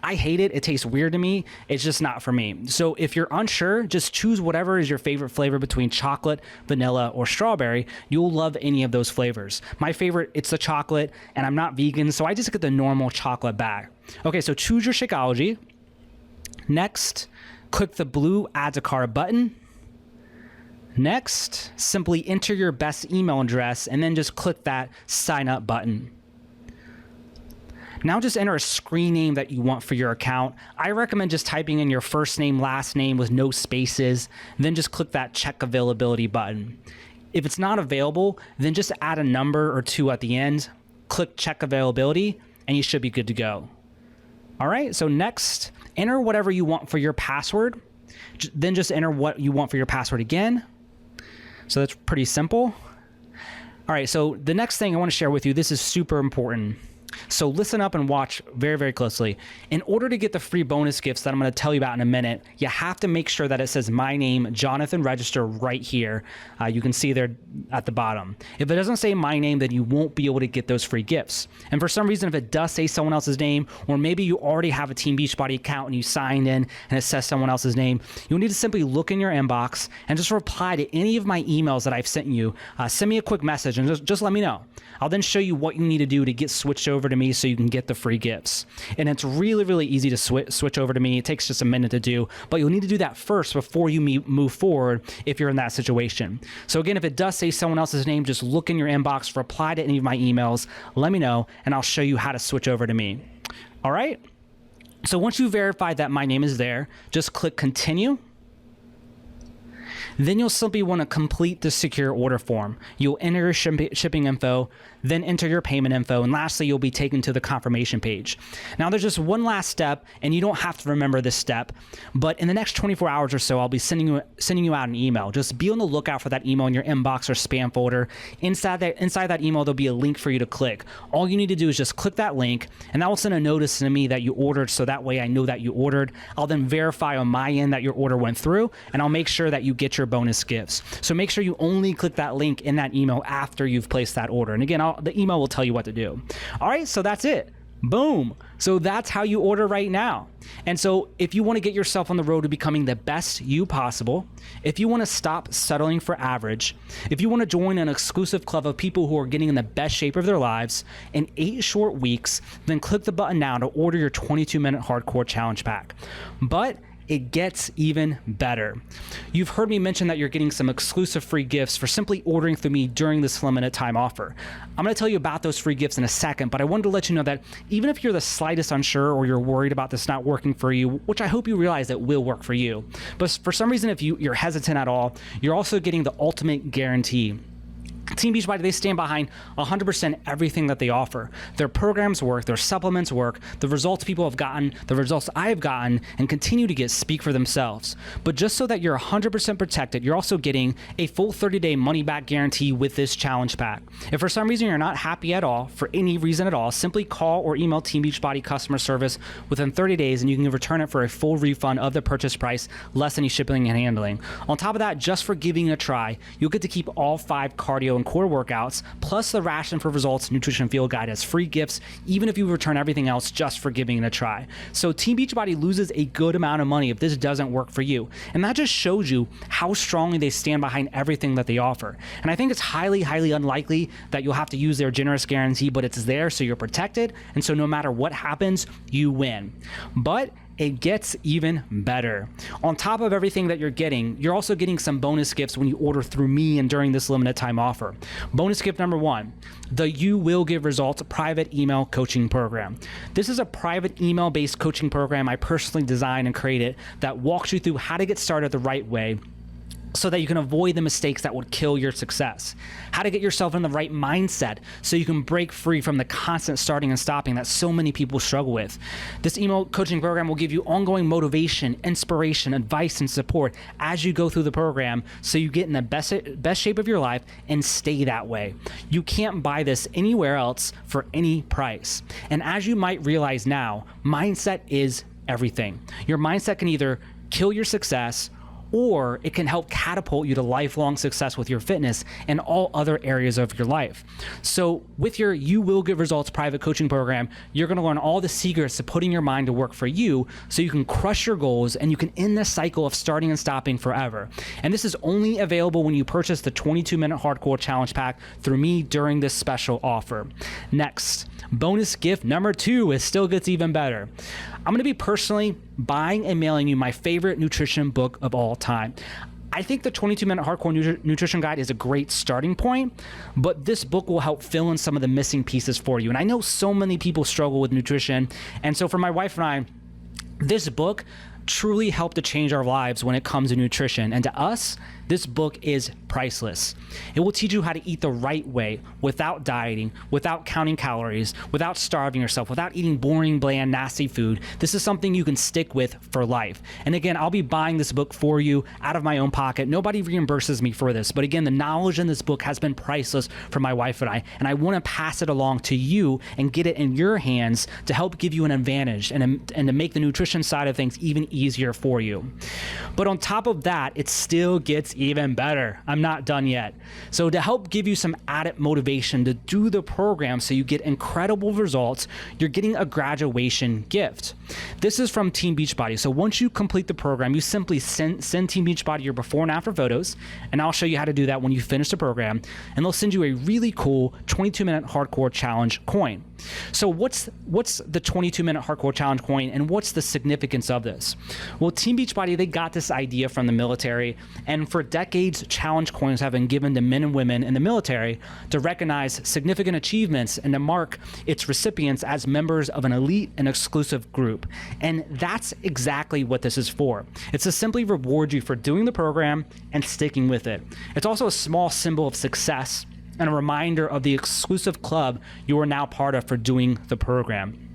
I hate it. It tastes weird to me. It's just not for me. So if you're unsure, just choose whatever is your favorite flavor between chocolate, vanilla, or strawberry. You'll love any of those flavors. My favorite, it's the chocolate, and I'm not vegan, so I just get the normal chocolate bag. Okay, so choose your Shakeology. Next, click the blue Add to Cart button. Next, simply enter your best email address and then just click that Sign Up button. Now just enter a screen name that you want for your account. I recommend just typing in your first name, last name with no spaces, then just click that Check Availability button. If it's not available, then just add a number or two at the end, click Check Availability, and you should be good to go. All right, so next, enter whatever you want for your password. Then just enter what you want for your password again. So that's pretty simple. All right, so the next thing I want to share with you, this is super important. So listen up and watch very, very closely. In order to get the free bonus gifts that I'm going to tell you about in a minute, you have to make sure that it says my name, Jonathan Register, right here. You can see there at the bottom. If it doesn't say my name, then you won't be able to get those free gifts. And for some reason, if it does say someone else's name, or maybe you already have a Team Beachbody account and you signed in and it says someone else's name, you'll need to simply look in your inbox and just reply to any of my emails that I've sent you. Send me a quick message and just let me know. I'll then show you what you need to do to get switched over to me so you can get the free gifts. And it's really, really easy to switch over to me. It takes just a minute to do, but you'll need to do that first before you move forward if you're in that situation. So again, if it does say someone else's name, just look in your inbox, reply to any of my emails, let me know, and I'll show you how to switch over to me. All right? So once you verify that my name is there, just click Continue. Then you'll simply want to complete the secure order form. You'll enter your shipping info, then enter your payment info, and lastly, you'll be taken to the confirmation page. Now, there's just one last step, and you don't have to remember this step, but in the next 24 hours or so, I'll be sending you out an email. Just be on the lookout for that email in your inbox or spam folder. Inside that email, there'll be a link for you to click. All you need to do is just click that link, and that will send a notice to me that you ordered, so that way I know that you ordered. I'll then verify on my end that your order went through, and I'll make sure that you get your bonus gifts. So make sure you only click that link in that email after you've placed that order. And again, the email will tell you what to do. All right, so that's it. Boom. So that's how you order right now. And so if you want to get yourself on the road to becoming the best you possible, if you want to stop settling for average, if you want to join an exclusive club of people who are getting in the best shape of their lives in 8 short weeks, then click the button now to order your 22-minute hardcore challenge pack. But it gets even better. You've heard me mention that you're getting some exclusive free gifts for simply ordering through me during this limited time offer. I'm gonna tell you about those free gifts in a second, but I wanted to let you know that even if you're the slightest unsure or you're worried about this not working for you, which I hope you realize it will work for you, but for some reason, if you're hesitant at all, you're also getting the ultimate guarantee. Team Beachbody, they stand behind 100% everything that they offer. Their programs work, their supplements work, the results people have gotten, the results I have gotten and continue to get speak for themselves. But just so that you're 100% protected, you're also getting a full 30-day money-back guarantee with this challenge pack. If for some reason you're not happy at all, for any reason at all, simply call or email Team Beachbody customer service within 30 days and you can return it for a full refund of the purchase price, less any shipping and handling. On top of that, just for giving it a try, you'll get to keep all 5 cardio and core workouts, plus the Ration for Results Nutrition Field Guide as free gifts, even if you return everything else just for giving it a try. So Team Beachbody loses a good amount of money if this doesn't work for you. And that just shows you how strongly they stand behind everything that they offer. And I think it's highly, highly unlikely that you'll have to use their generous guarantee, but it's there so you're protected. And so no matter what happens, you win. But it gets even better. On top of everything that you're getting, you're also getting some bonus gifts when you order through me and during this limited time offer. Bonus gift number 1, the You Will Give Results private email coaching program. This is a private email-based coaching program I personally designed and created that walks you through how to get started the right way, so that you can avoid the mistakes that would kill your success. How to get yourself in the right mindset so you can break free from the constant starting and stopping that so many people struggle with. This email coaching program will give you ongoing motivation, inspiration, advice, and support as you go through the program so you get in the best shape of your life and stay that way. You can't buy this anywhere else for any price. And as you might realize now, mindset is everything. Your mindset can either kill your success, or it can help catapult you to lifelong success with your fitness and all other areas of your life. So with your You Will Get Results private coaching program, you're going to learn all the secrets to putting your mind to work for you so you can crush your goals and you can end this cycle of starting and stopping forever. And this is only available when you purchase the 22-minute hardcore challenge pack through me during this special offer. Next, bonus gift number 2, it still gets even better. I'm going to be personally buying and mailing you my favorite nutrition book of all time. I think the 22-minute hardcore nutrition guide is a great starting point, but this book will help fill in some of the missing pieces for you. And I know so many people struggle with nutrition. And so for my wife and I, this book truly helped to change our lives when it comes to nutrition. And to us, this book is priceless. It will teach you how to eat the right way without dieting, without counting calories, without starving yourself, without eating boring, bland, nasty food. This is something you can stick with for life. And again, I'll be buying this book for you out of my own pocket. Nobody reimburses me for this. But again, the knowledge in this book has been priceless for my wife and I want to pass it along to you and get it in your hands to help give you an advantage and to make the nutrition side of things even easier for you. But on top of that, it still gets even better. I'm not done yet. So to help give you some added motivation to do the program so you get incredible results, you're getting a graduation gift. This is from Team Beachbody. So once you complete the program, you simply send Team Beachbody your before and after photos, and I'll show you how to do that when you finish the program, and they'll send you a really cool 22-minute hardcore challenge coin. So what's the 22-minute hardcore challenge coin, and what's the significance of this? Well, Team Beachbody, they got this idea from the military, and for decades, challenge coins have been given to men and women in the military to recognize significant achievements and to mark its recipients as members of an elite and exclusive group. And that's exactly what this is for. It's to simply reward you for doing the program and sticking with it. It's also a small symbol of success and a reminder of the exclusive club you are now part of for doing the program.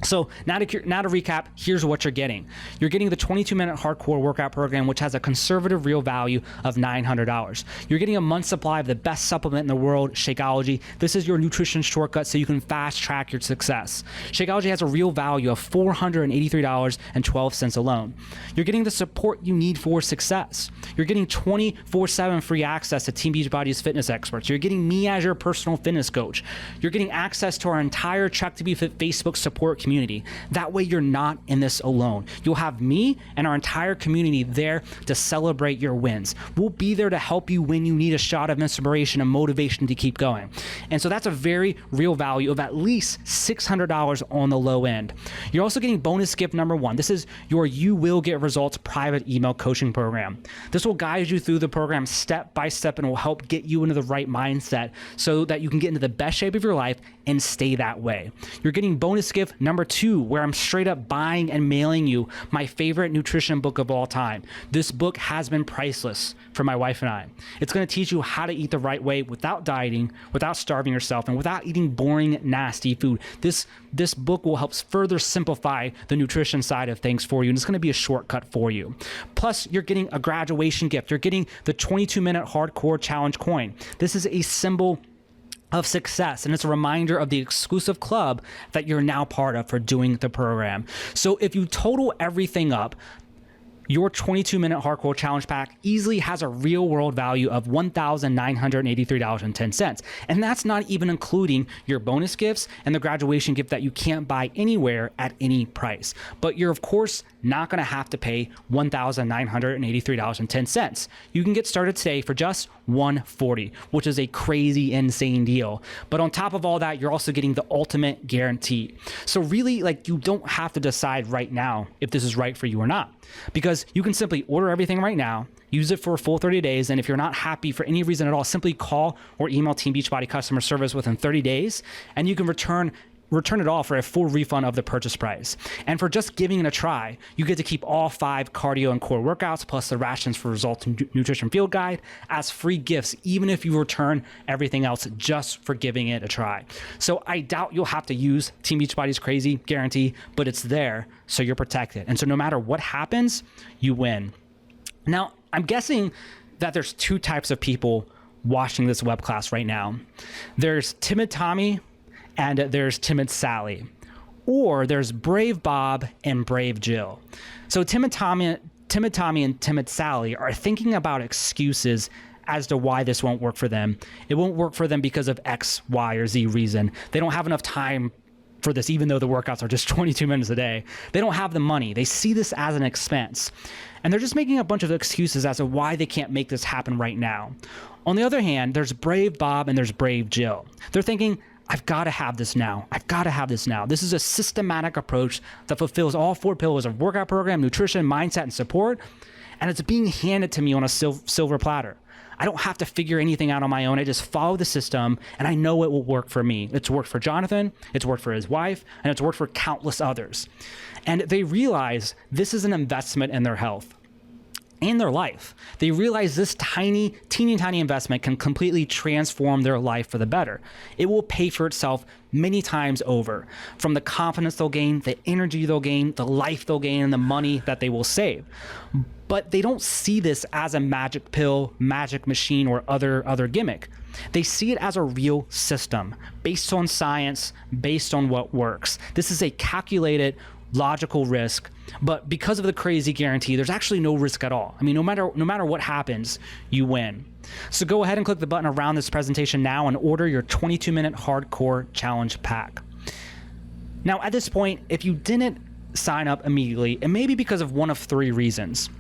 So now to recap, here's what you're getting. You're getting the 22-minute hardcore workout program, which has a conservative real value of $900. You're getting a month's supply of the best supplement in the world, Shakeology. This is your nutrition shortcut so you can fast track your success. Shakeology has a real value of $483.12 alone. You're getting the support you need for success. You're getting 24/7 free access to Team Beachbody's fitness experts. You're getting me as your personal fitness coach. You're getting access to our entire Check to Be Fit Facebook support community. That way you're not in this alone. You'll have me and our entire community there to celebrate your wins. We'll be there to help you when you need a shot of inspiration and motivation to keep going. And so that's a very real value of at least $600 on the low end. You're also getting bonus gift number 1. This is your You Will Get Results private email coaching program. This will guide you through the program step by step and will help get you into the right mindset so that you can get into the best shape of your life and stay that way. You're getting bonus gift number 2, where I'm straight up buying and mailing you my favorite nutrition book of all time. This book has been priceless for my wife and I. It's going to teach you how to eat the right way without dieting, without starving yourself, and without eating boring, nasty food. This book will help further simplify the nutrition side of things for you, and it's going to be a shortcut for you. Plus, you're getting a graduation gift. You're getting the 22-minute hardcore challenge coin. This is a symbol of success, and it's a reminder of the exclusive club that you're now part of for doing the program. So if you total everything up, your 22-minute hardcore challenge pack easily has a real world value of $1,983.10. And that's not even including your bonus gifts and the graduation gift that you can't buy anywhere at any price. But you're of course not going to have to pay $1,983.10. You can get started today for just $140, which is a crazy, insane deal. But on top of all that, you're also getting the ultimate guarantee. So really, you don't have to decide right now if this is right for you or not, because you can simply order everything right now, use it for a full 30 days, and if you're not happy for any reason at all, simply call or email Team Beachbody customer service within 30 days, and you can return return it all for a full refund of the purchase price. And for just giving it a try, you get to keep all 5 cardio and core workouts plus the rations for results and nutrition field guide as free gifts, even if you return everything else just for giving it a try. So I doubt you'll have to use Team Beachbody's crazy guarantee, but it's there so you're protected. And so no matter what happens, you win. Now, I'm guessing that there's 2 types of people watching this web class right now. There's Timid Tommy and there's Timid Sally, or there's Brave Bob and Brave Jill. So Timid Tommy and Timid Sally are thinking about excuses as to why this won't work for them. It won't work for them because of X, Y, or Z reason. They don't have enough time for this, even though the workouts are just 22 minutes a day. They don't have the money. They see this as an expense. And they're just making a bunch of excuses as to why they can't make this happen right now. On the other hand, there's Brave Bob and there's Brave Jill. They're thinking, I've got to have this now. I've got to have this now. This is a systematic approach that fulfills all 4 pillars of workout program, nutrition, mindset, and support. And it's being handed to me on a silver platter. I don't have to figure anything out on my own. I just follow the system and I know it will work for me. It's worked for Jonathan, it's worked for his wife, and it's worked for countless others. And they realize this is an investment in their health and their life. They realize this teeny tiny investment can completely transform their life for the better. It will pay for itself many times over, from the confidence they'll gain, the energy they'll gain, the life they'll gain, and the money that they will save. But they don't see this as a magic pill, magic machine, or other gimmick. They see it as a real system based on science, based on what works. This is a calculated, logical risk, but because of the crazy guarantee, there's actually no risk at all. I mean, no matter what happens, you win. So go ahead and click the button around this presentation now and order your 22-minute hardcore challenge pack. Now, at this point, if you didn't sign up immediately, it may be because of one of 3 reasons.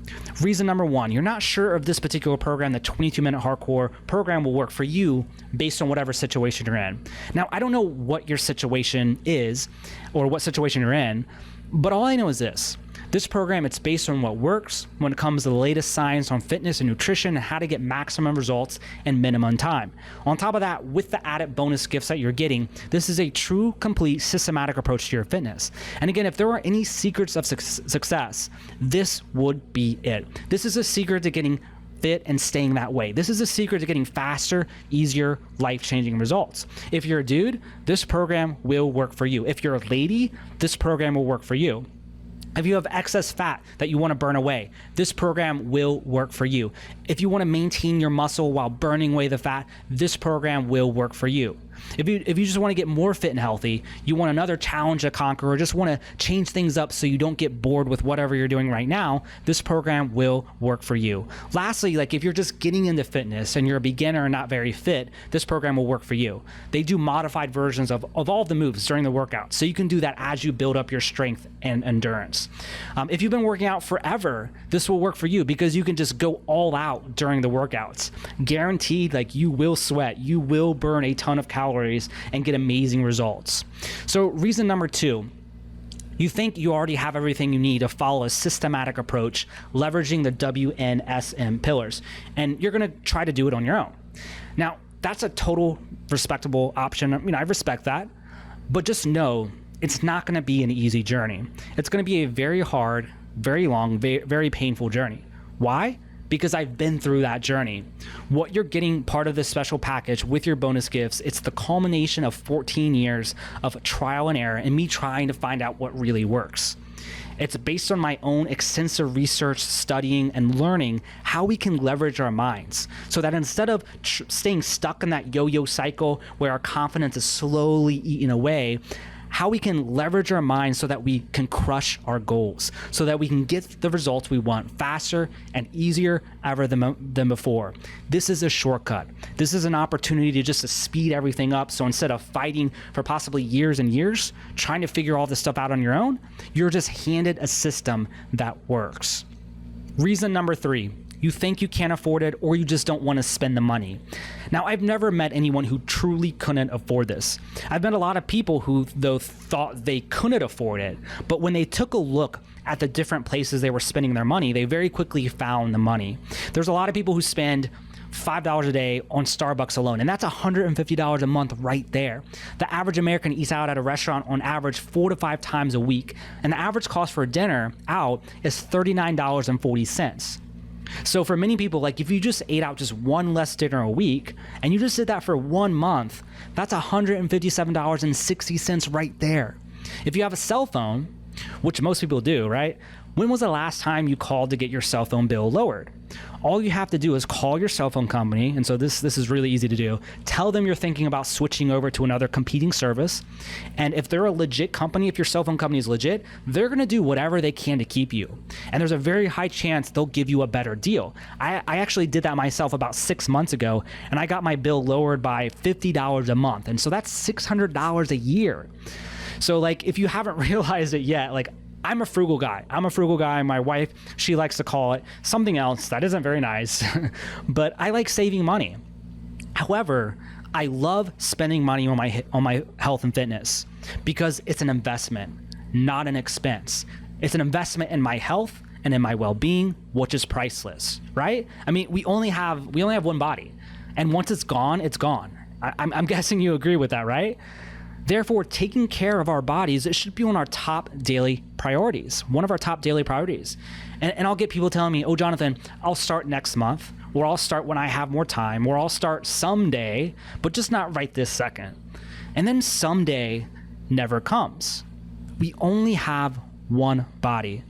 Reason number 1, you're not sure if this particular program, the 22-minute hardcore program, will work for you based on whatever situation you're in. Now, I don't know what your situation is or what situation you're in, but all I know is this. This program, it's based on what works when it comes to the latest science on fitness and nutrition and how to get maximum results in minimum time. On top of that, with the added bonus gifts that you're getting, this is a true, complete, systematic approach to your fitness. And again, if there are any secrets of success, this would be it. This is a secret to getting fit and staying that way. This is a secret to getting faster, easier, life-changing results. If you're a dude, this program will work for you. If you're a lady, this program will work for you. If you have excess fat that you want to burn away, this program will work for you. If you want to maintain your muscle while burning away the fat, this program will work for you. If you just want to get more fit and healthy, you want another challenge to conquer, or just want to change things up so you don't get bored with whatever you're doing right now, this program will work for you. Lastly, like if you're just getting into fitness and you're a beginner and not very fit, this program will work for you. They do modified versions of all of the moves during the workout, so you can do that as you build up your strength and endurance. If you've been working out forever, this will work for you because you can just go all out during the workouts. Guaranteed, like you will sweat, you will burn a ton of calories and get amazing results. So reason number 2, you think you already have everything you need to follow a systematic approach, leveraging the WNSM pillars, and you're going to try to do it on your own. Now, that's a total respectable option. I mean, I respect that, but just know it's not going to be an easy journey. It's going to be a very hard, very long, very painful journey. Why? Because I've been through that journey. What you're getting part of this special package with your bonus gifts, it's the culmination of 14 years of trial and error and me trying to find out what really works. It's based on my own extensive research, studying, and learning how we can leverage our minds so that instead of staying stuck in that yo-yo cycle where our confidence is slowly eaten away, how we can leverage our minds so that we can crush our goals, so that we can get the results we want faster and easier ever than before. This is a shortcut. This is an opportunity to just speed everything up. So instead of fighting for possibly years and years, trying to figure all this stuff out on your own, you're just handed a system that works. Reason number 3. You think you can't afford it, or you just don't want to spend the money. Now, I've never met anyone who truly couldn't afford this. I've met a lot of people who, though, thought they couldn't afford it, but when they took a look at the different places they were spending their money, they very quickly found the money. There's a lot of people who spend $5 a day on Starbucks alone. And that's $150 a month right there. The average American eats out at a restaurant on average 4 to 5 times a week. And the average cost for a dinner out is $39.40. So for many people, like if you just ate out just one less dinner a week and you just did that for 1 month, that's $157.60 right there. If you have a cell phone, which most people do, right? When was the last time you called to get your cell phone bill lowered? All you have to do is call your cell phone company. And so this is really easy to do. Tell them you're thinking about switching over to another competing service. And if they're a legit company, if your cell phone company is legit, they're going to do whatever they can to keep you. And there's a very high chance they'll give you a better deal. I actually did that myself about 6 months ago, and I got my bill lowered by $50 a month. And so that's $600 a year. So like, if you haven't realized it yet, like I'm a frugal guy. My wife, she likes to call it something else that isn't very nice, but I like saving money. However, I love spending money on my health and fitness because it's an investment, not an expense. It's an investment in my health and in my well-being, which is priceless, right? I mean, we only have one body, and once it's gone, it's gone. I'm guessing you agree with that, right? Therefore, taking care of our bodies, it should be one of our top daily priorities, And I'll get people telling me, oh, Jonathan, I'll start next month, or I'll start when I have more time, or I'll start someday, but just not right this second. And then someday never comes. We only have one body.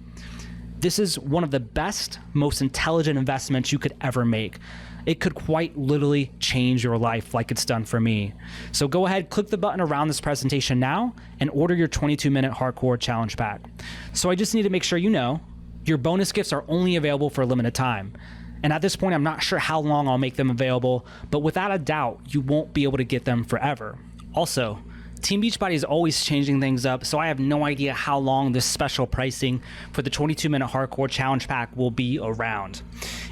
This is one of the best, most intelligent investments you could ever make. It could quite literally change your life like it's done for me. So go ahead, click the button around this presentation now and order your 22-minute hardcore challenge pack. So I just need to make sure you know your bonus gifts are only available for a limited time. And at this point, I'm not sure how long I'll make them available, but without a doubt, you won't be able to get them forever. Also, Team Beachbody is always changing things up, so I have no idea how long this special pricing for the 22-minute hardcore challenge pack will be around.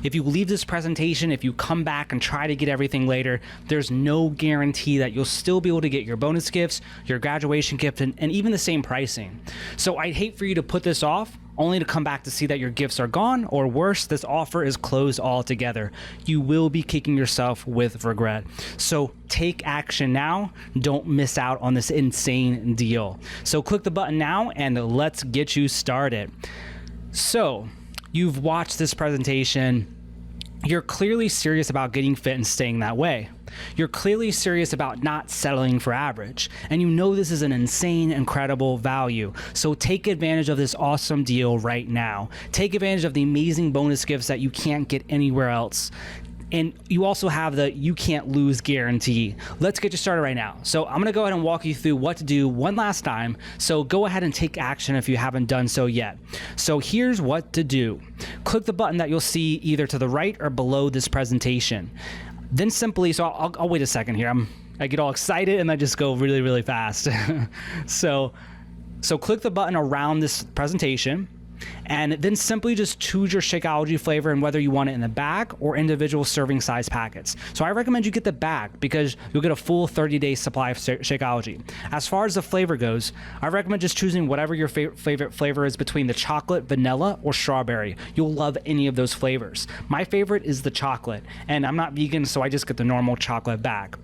If you leave this presentation, if you come back and try to get everything later, there's no guarantee that you'll still be able to get your bonus gifts, your graduation gift, and even the same pricing. So I'd hate for you to put this off only to come back to see that your gifts are gone, or worse, this offer is closed altogether. You will be kicking yourself with regret. So take action now. Don't miss out on this insane deal. So click the button now and let's get you started. So you've watched this presentation. You're clearly serious about getting fit and staying that way. You're clearly serious about not settling for average, and you know this is an insane, incredible value. So take advantage of this awesome deal right now. Take advantage of the amazing bonus gifts that you can't get anywhere else. And you also have the you can't lose guarantee. Let's get you started right now. So I'm gonna go ahead and walk you through what to do one last time. So go ahead and take action if you haven't done so yet. So here's what to do. Click the button that you'll see either to the right or below this presentation. Then simply, so I'll wait a second here. I get all excited and I just go really, really fast. So click the button around this presentation, and then simply just choose your Shakeology flavor and whether you want it in the bag or individual serving size packets. So I recommend you get the bag because you'll get a full 30-day supply of Shakeology. As far as the flavor goes, I recommend just choosing whatever your favorite flavor is between the chocolate, vanilla, or strawberry. You'll love any of those flavors. My favorite is the chocolate, and I'm not vegan, so I just get the normal chocolate bag.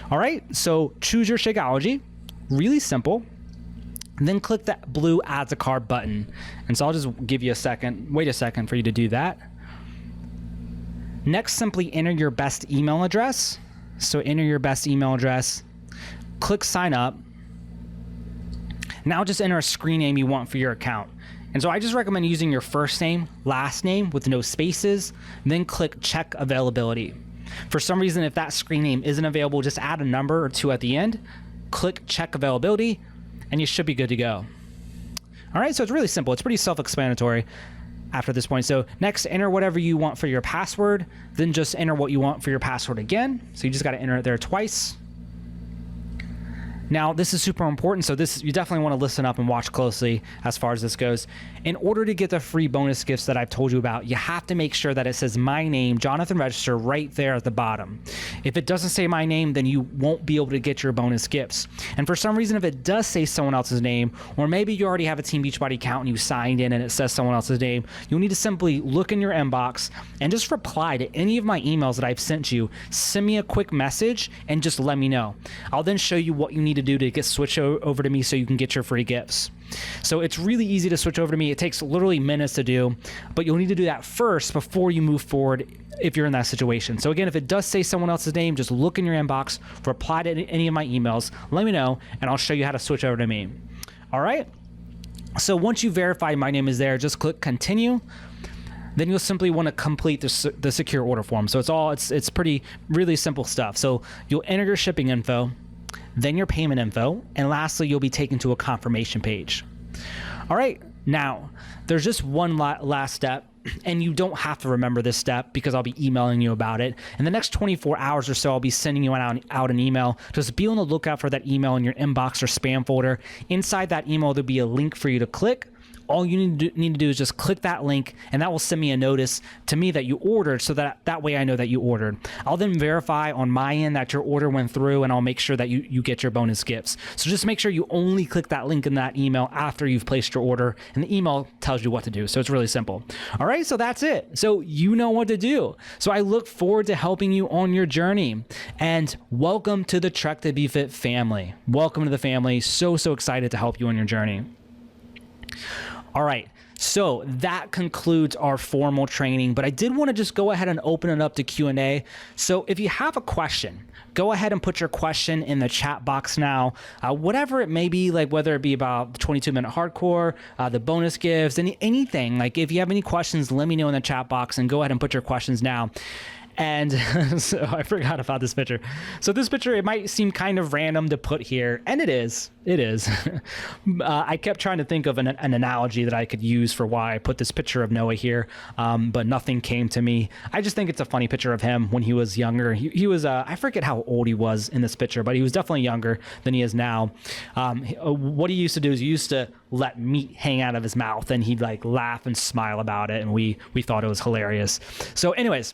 All right, so choose your Shakeology. Really simple. And then click that blue add to cart button. And so I'll just give you wait a second for you to do that. Next, simply enter your best email address. So enter your best email address, click sign up. Now just enter a screen name you want for your account. And so I just recommend using your first name, last name with no spaces, then click check availability. For some reason, if that screen name isn't available, just add a number or 2 at the end, click check availability, and you should be good to go. All right, so it's really simple. It's pretty self-explanatory after this point. So next, enter whatever you want for your password, then just enter what you want for your password again. So you just got to enter it there twice. Now, this is super important, so you definitely want to listen up and watch closely as far as this goes. In order to get the free bonus gifts that I've told you about, you have to make sure that it says my name, Jonathan Register, right there at the bottom. If it doesn't say my name, then you won't be able to get your bonus gifts. And for some reason, if it does say someone else's name, or maybe you already have a Team Beachbody account and you signed in and it says someone else's name, you'll need to simply look in your inbox and just reply to any of my emails that I've sent you. Send me a quick message and just let me know. I'll then show you what you need to do to get switched over to me so you can get your free gifts. So it's really easy to switch over to me. It takes literally minutes to do, but you'll need to do that first before you move forward if you're in that situation. So again, if it does say someone else's name, just look in your inbox, reply to any of my emails, let me know, and I'll show you how to switch over to me. All right? So once you verify my name is there, just click continue. Then you'll simply want to complete the secure order form. So it's pretty really simple stuff. So you'll enter your shipping info, then your payment info, and lastly, you'll be taken to a confirmation page. All right, now there's just one last step, and you don't have to remember this step because I'll be emailing you about it. In the next 24 hours or so, I'll be sending you out an email. Just be on the lookout for that email in your inbox or spam folder. Inside that email, there'll be a link for you to click. All you need to do is just click that link, and that will send me a notice to me that you ordered, so that way I know that you ordered. I'll then verify on my end that your order went through, and I'll make sure that you get your bonus gifts. So just make sure you only click that link in that email after you've placed your order, and the email tells you what to do. So it's really simple. All right, so that's it. So you know what to do. So I look forward to helping you on your journey, and welcome to the Trek to Be Fit family. Welcome to the family. So excited to help you on your journey. All right, so that concludes our formal training, but I did want to just go ahead and open it up to Q&A. So if you have a question, go ahead and put your question in the chat box now, whatever it may be, like whether it be about the 22-minute hardcore, the bonus gifts, anything. Like if you have any questions, let me know in the chat box and go ahead and put your questions now. And so I forgot about this picture. So this picture, it might seem kind of random to put here, and it is. I kept trying to think of an analogy that I could use for why I put this picture of Noah here, but nothing came to me. I just think it's a funny picture of him when he was younger. He was, I forget how old he was in this picture, but he was definitely younger than he is now. What he used to do is he used to let meat hang out of his mouth, and he'd like laugh and smile about it, and we thought it was hilarious. So anyways,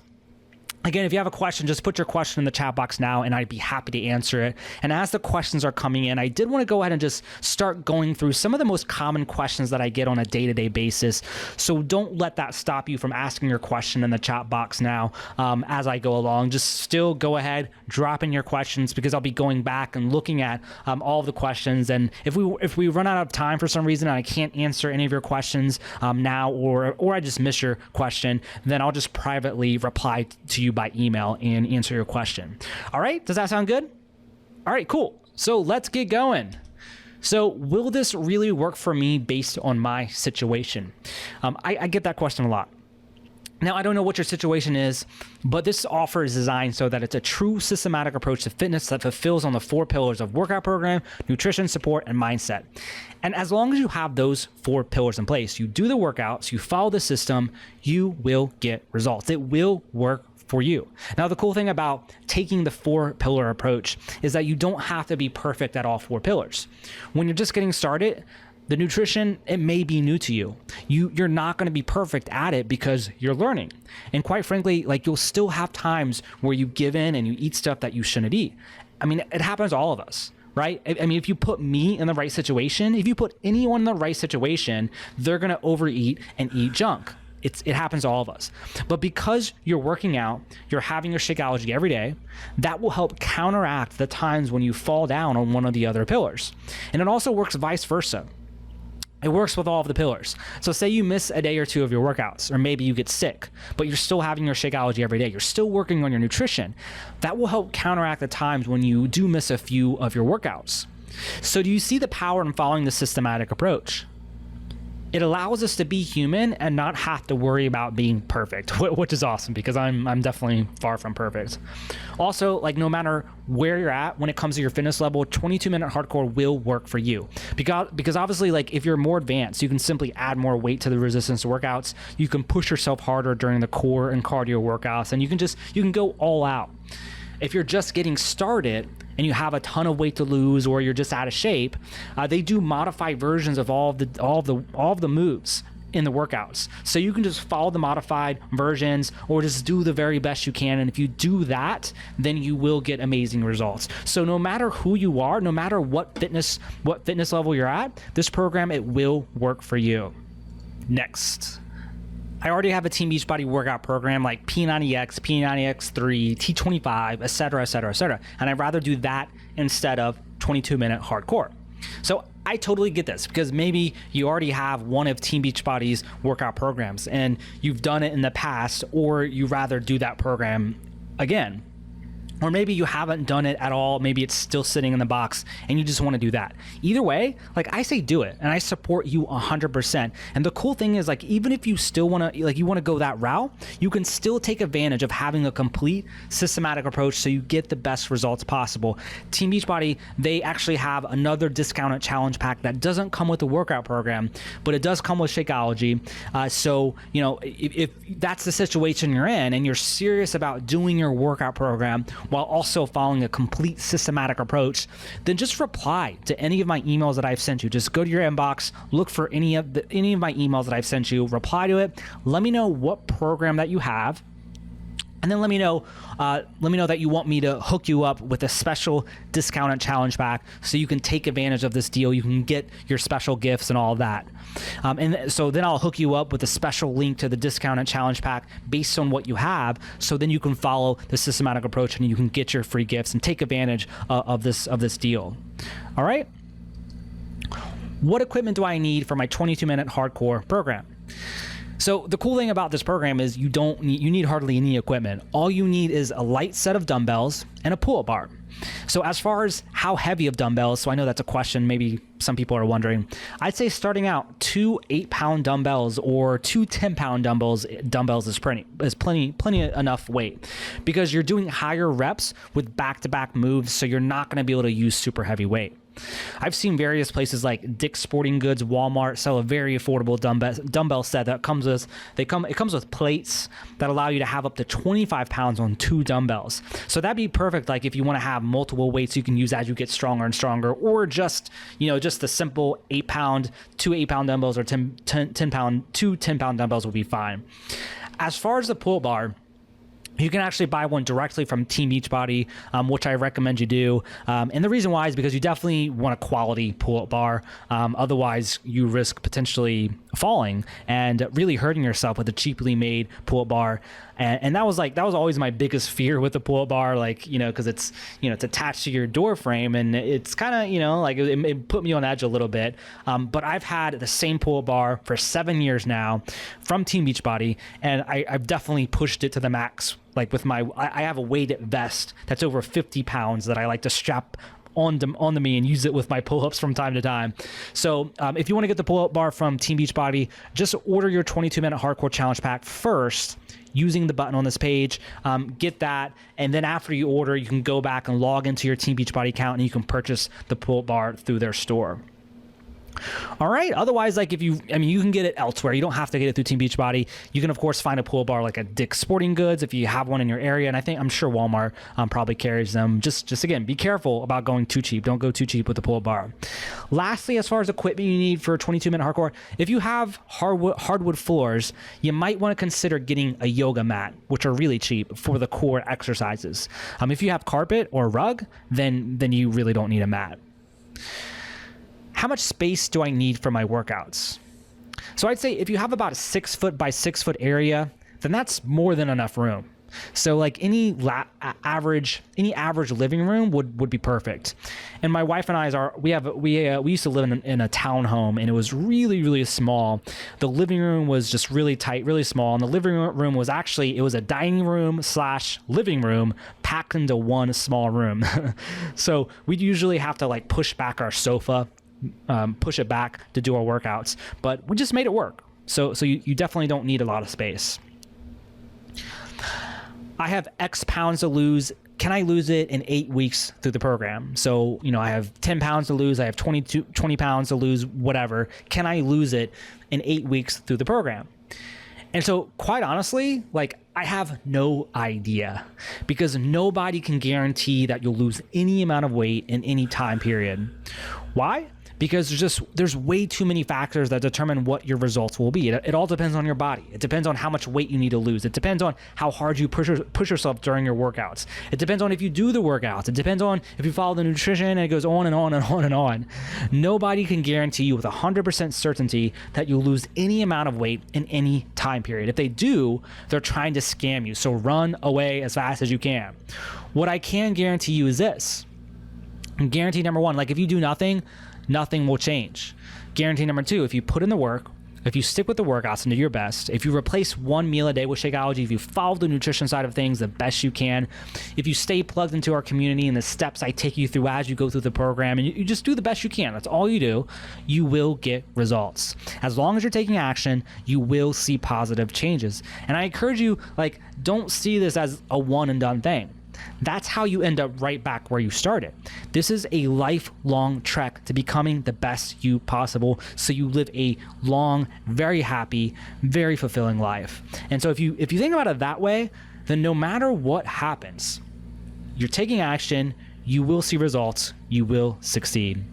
again, if you have a question, just put your question in the chat box now, and I'd be happy to answer it. And as the questions are coming in, I did want to go ahead and just start going through some of the most common questions that I get on a day-to-day basis. So don't let that stop you from asking your question in the chat box now as I go along. Just still go ahead, drop in your questions, because I'll be going back and looking at all of the questions. And if we run out of time for some reason and I can't answer any of your questions now, or I just miss your question, then I'll just privately reply to you by email and answer your question. All right, does that sound good? All right, cool. So let's get going. So will this really work for me based on my situation? I get that question a lot. Now, I don't know what your situation is, but this offer is designed so that it's a true systematic approach to fitness that fulfills on the 4 pillars of workout program, nutrition, support, and mindset. And as long as you have those 4 pillars in place, you do the workouts, you follow the system, you will get results. It will work for you. Now, the cool thing about taking the 4-pillar approach is that you don't have to be perfect at all 4 pillars. When you're just getting started, the nutrition, it may be new to you. You're not going to be perfect at it because you're learning. And quite frankly, like you'll still have times where you give in and you eat stuff that you shouldn't eat. I mean, it happens to all of us, right? I mean, if you put me in the right situation, if you put anyone in the right situation, they're going to overeat and eat junk. It happens to all of us. But because you're working out, you're having your Shakeology every day, that will help counteract the times when you fall down on one of the other pillars. And it also works vice versa. It works with all of the pillars. So say you miss a day or 2 of your workouts, or maybe you get sick, but you're still having your Shakeology every day. You're still working on your nutrition. That will help counteract the times when you do miss a few of your workouts. So do you see the power in following the systematic approach? It allows us to be human and not have to worry about being perfect, which is awesome because I'm definitely far from perfect. Also, like no matter where you're at when it comes to your fitness level, 22-minute hardcore will work for you because obviously, like if you're more advanced, you can simply add more weight to the resistance workouts. You can push yourself harder during the core and cardio workouts, and you can go all out. If you're just getting started, and you have a ton of weight to lose, or you're just out of shape, they do modified versions of all of the moves in the workouts. So you can just follow the modified versions or just do the very best you can. And if you do that, then you will get amazing results. So no matter who you are, no matter what fitness level you're at, this program, it will work for you. Next. I already have a Team Beachbody workout program like P90X, P90X3, T25, etc., etc., etc. And I'd rather do that instead of 22-minute hardcore. So I totally get this, because maybe you already have one of Team Beachbody's workout programs and you've done it in the past, or you rather do that program again. Or maybe you haven't done it at all. Maybe it's still sitting in the box and you just want to do that. Either way, like I say, do it. And I support you 100%. And the cool thing is, like, even if you still want to, like, you want to go that route, you can still take advantage of having a complete systematic approach so you get the best results possible. Team Beachbody, they actually have another discounted challenge pack that doesn't come with the workout program, but it does come with Shakeology. So, you know, if that's the situation you're in and you're serious about doing your workout program while also following a complete systematic approach, then just reply to any of my emails that I've sent you. Just go to your inbox, look for any of my emails that I've sent you, reply to it, let me know what program that you have, and then let me know that you want me to hook you up with a special discounted challenge pack so you can take advantage of this deal. You can get your special gifts and all of that. And so then I'll hook you up with a special link to the discounted challenge pack based on what you have. So then you can follow the systematic approach and you can get your free gifts and take advantage of this deal. All right. What equipment do I need for my 22-minute hardcore program? So the cool thing about this program is you need hardly any equipment. All you need is a light set of dumbbells and a pull-up bar. So as far as how heavy of dumbbells, so I know that's a question maybe some people are wondering, I'd say starting out 2 8-pound dumbbells or 2 10-pound dumbbells is plenty enough weight, because you're doing higher reps with back-to-back moves, so you're not going to be able to use super heavy weight. I've seen various places like Dick's Sporting Goods, Walmart sell a very affordable dumbbell set that comes with plates that allow you to have up to 25 pounds on 2 dumbbells. So that'd be perfect, like if you want to have multiple weights you can use as you get stronger and stronger, or just the simple 8-pound, 2 8-pound dumbbells, or 2 10-pound dumbbells will be fine. As far as the pull-up bar, you can actually buy one directly from Team Beachbody, which I recommend you do. And the reason why is because you definitely want a quality pull-up bar. Otherwise, you risk potentially falling and really hurting yourself with a cheaply made pull-up bar. And that was always my biggest fear with the pull-up bar, because it's attached to your door frame, and it's kind of, it put me on edge a little bit. But I've had the same pull-up bar for 7 years now from Team Beachbody, and I've definitely pushed it to the max. Like with I have a weighted vest that's over 50 pounds that I like to strap onto me and use it with my pull-ups from time to time. So if you want to get the pull-up bar from Team Beachbody, just order your 22-minute hardcore challenge pack first using the button on this page. Get that, and then after you order, you can go back and log into your Team Beachbody account and you can purchase the pull-up bar through their store. All right. Otherwise, you can get it elsewhere. You don't have to get it through Team Beachbody. You can, of course, find a pull bar like at Dick's Sporting Goods if you have one in your area. And I'm sure Walmart probably carries them. Just again, be careful about going too cheap. Don't go too cheap with the pull bar. Lastly, as far as equipment you need for 22-minute hardcore, if you have hardwood floors, you might want to consider getting a yoga mat, which are really cheap for the core exercises. If you have carpet or rug, then you really don't need a mat. How much space do I need for my workouts? So I'd say if you have about a 6 foot by 6 foot area, then that's more than enough room. So like any average living room would be perfect. And my wife and I we used to live in a townhome, and it was really, really small. The living room was just really tight, really small. And the living room was it was a dining room / living room packed into one small room. So we'd usually have to push back our sofa, push it back to do our workouts, but we just made it work. So you definitely don't need a lot of space. I have X pounds to lose. Can I lose it in 8 weeks through the program? So, I have 10 pounds to lose. I have 20 pounds to lose, whatever. Can I lose it in 8 weeks through the program? And so quite honestly, I have no idea, because nobody can guarantee that you'll lose any amount of weight in any time period. Why? Because there's way too many factors that determine what your results will be. It all depends on your body. It depends on how much weight you need to lose. It depends on how hard you push yourself during your workouts. It depends on if you do the workouts. It depends on if you follow the nutrition, and it goes on and on and on and on. Nobody can guarantee you with 100% certainty that you'll lose any amount of weight in any time period. If they do, they're trying to scam you. So run away as fast as you can. What I can guarantee you is this. Guarantee number one, like if you do nothing will change. Guarantee number two, if you put in the work, if you stick with the workouts and do your best, if you replace one meal a day with Shakeology, if you follow the nutrition side of things the best you can, if you stay plugged into our community and the steps I take you through as you go through the program, and you just do the best you can, that's all you do, you will get results. As long as you're taking action, you will see positive changes. And I encourage you, like, don't see this as a one and done thing. That's how you end up right back where you started. This is a lifelong trek to becoming the best you possible, so you live a long, very happy, very fulfilling life. And so if you think about it that way, then no matter what happens, you're taking action, you will see results, you will succeed.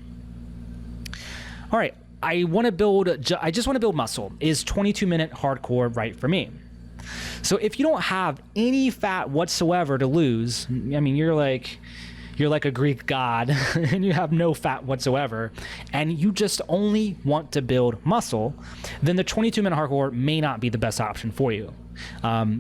All right, I just want to build muscle. Is 22-minute hardcore right for me? So if you don't have any fat whatsoever to lose, I mean, you're like a Greek god and you have no fat whatsoever, and you just only want to build muscle, then the 22-minute hardcore may not be the best option for you.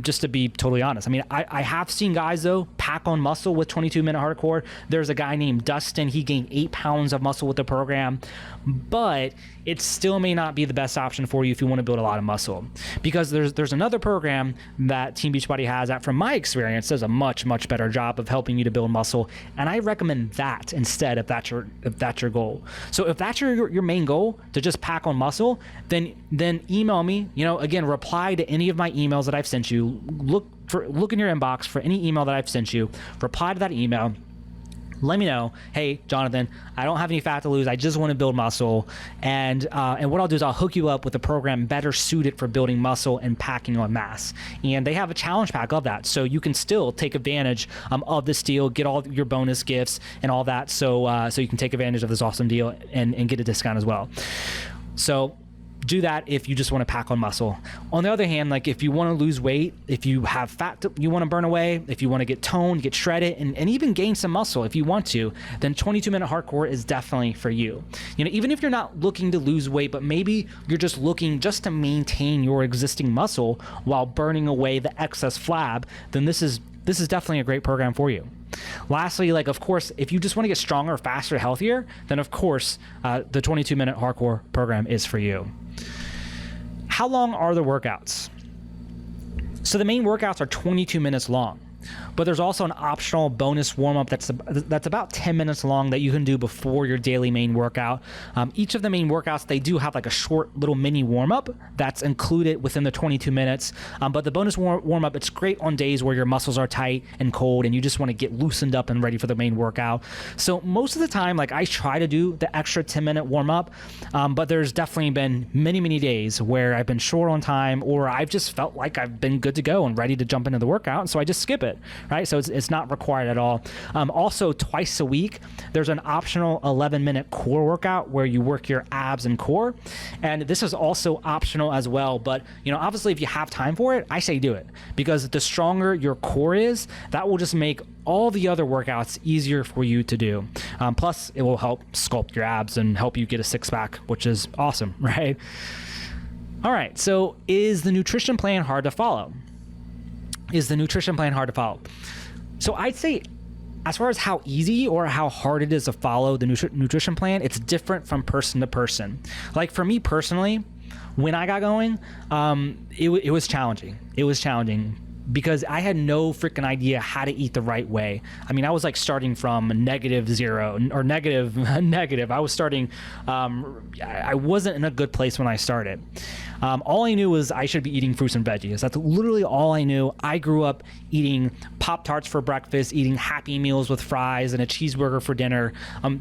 Just to be totally honest. I mean, I have seen guys though pack on muscle with 22-minute hardcore. There's a guy named Dustin. He gained 8 pounds of muscle with the program, but it still may not be the best option for you if you want to build a lot of muscle, because there's another program that Team Beachbody has that, from my experience, does a much better job of helping you to build muscle, and I recommend that instead if that's your goal. So if that's your main goal, to just pack on muscle, then email me. Again, reply to any of my emails that I've sent you. Look in your inbox for any email that I've sent you. Reply to that email. Let me know, hey, Jonathan, I don't have any fat to lose. I just want to build muscle. And what I'll do is I'll hook you up with a program better suited for building muscle and packing on mass. And they have a challenge pack of that. So you can still take advantage of this deal, get all your bonus gifts and all that. So you can take advantage of this awesome deal and get a discount as well. So do that if you just want to pack on muscle. On the other hand, like if you want to lose weight, if you have fat you want to burn away, if you want to get toned, get shredded, and even gain some muscle if you want to, then 22-minute hardcore is definitely for you. Even if you're not looking to lose weight, but maybe you're just looking just to maintain your existing muscle while burning away the excess flab, then this is definitely a great program for you. Lastly, like, of course, if you just want to get stronger, faster, healthier, then of course the 22-minute hardcore program is for you. How long are the workouts? So the main workouts are 22 minutes long, but there's also an optional bonus warm-up that's about 10 minutes long that you can do before your daily main workout. Each of the main workouts, they do have like a short little mini warm-up that's included within the 22 minutes. But the bonus warm-up, it's great on days where your muscles are tight and cold and you just want to get loosened up and ready for the main workout. So most of the time, like, I try to do the extra 10-minute warm-up, but there's definitely been many days where I've been short on time, or I've just felt like I've been good to go and ready to jump into the workout, so I just skip it. Right? So it's not required at all. Also, twice a week, there's an optional 11-minute core workout where you work your abs and core. And this is also optional as well. But, obviously, if you have time for it, I say do it, because the stronger your core is, that will just make all the other workouts easier for you to do. Plus, it will help sculpt your abs and help you get a six-pack, which is awesome, right? All right. So is the nutrition plan hard to follow? So I'd say, as far as how easy or how hard it is to follow the nutrition plan, it's different from person to person. Like for me personally, when I got going, it was challenging. It was challenging because I had no freaking idea how to eat the right way. I mean, I was like starting from -0 or negative. I was starting, I wasn't in a good place when I started. All I knew was I should be eating fruits and veggies. That's literally all I knew. I grew up eating Pop-Tarts for breakfast, eating Happy Meals with fries and a cheeseburger for dinner.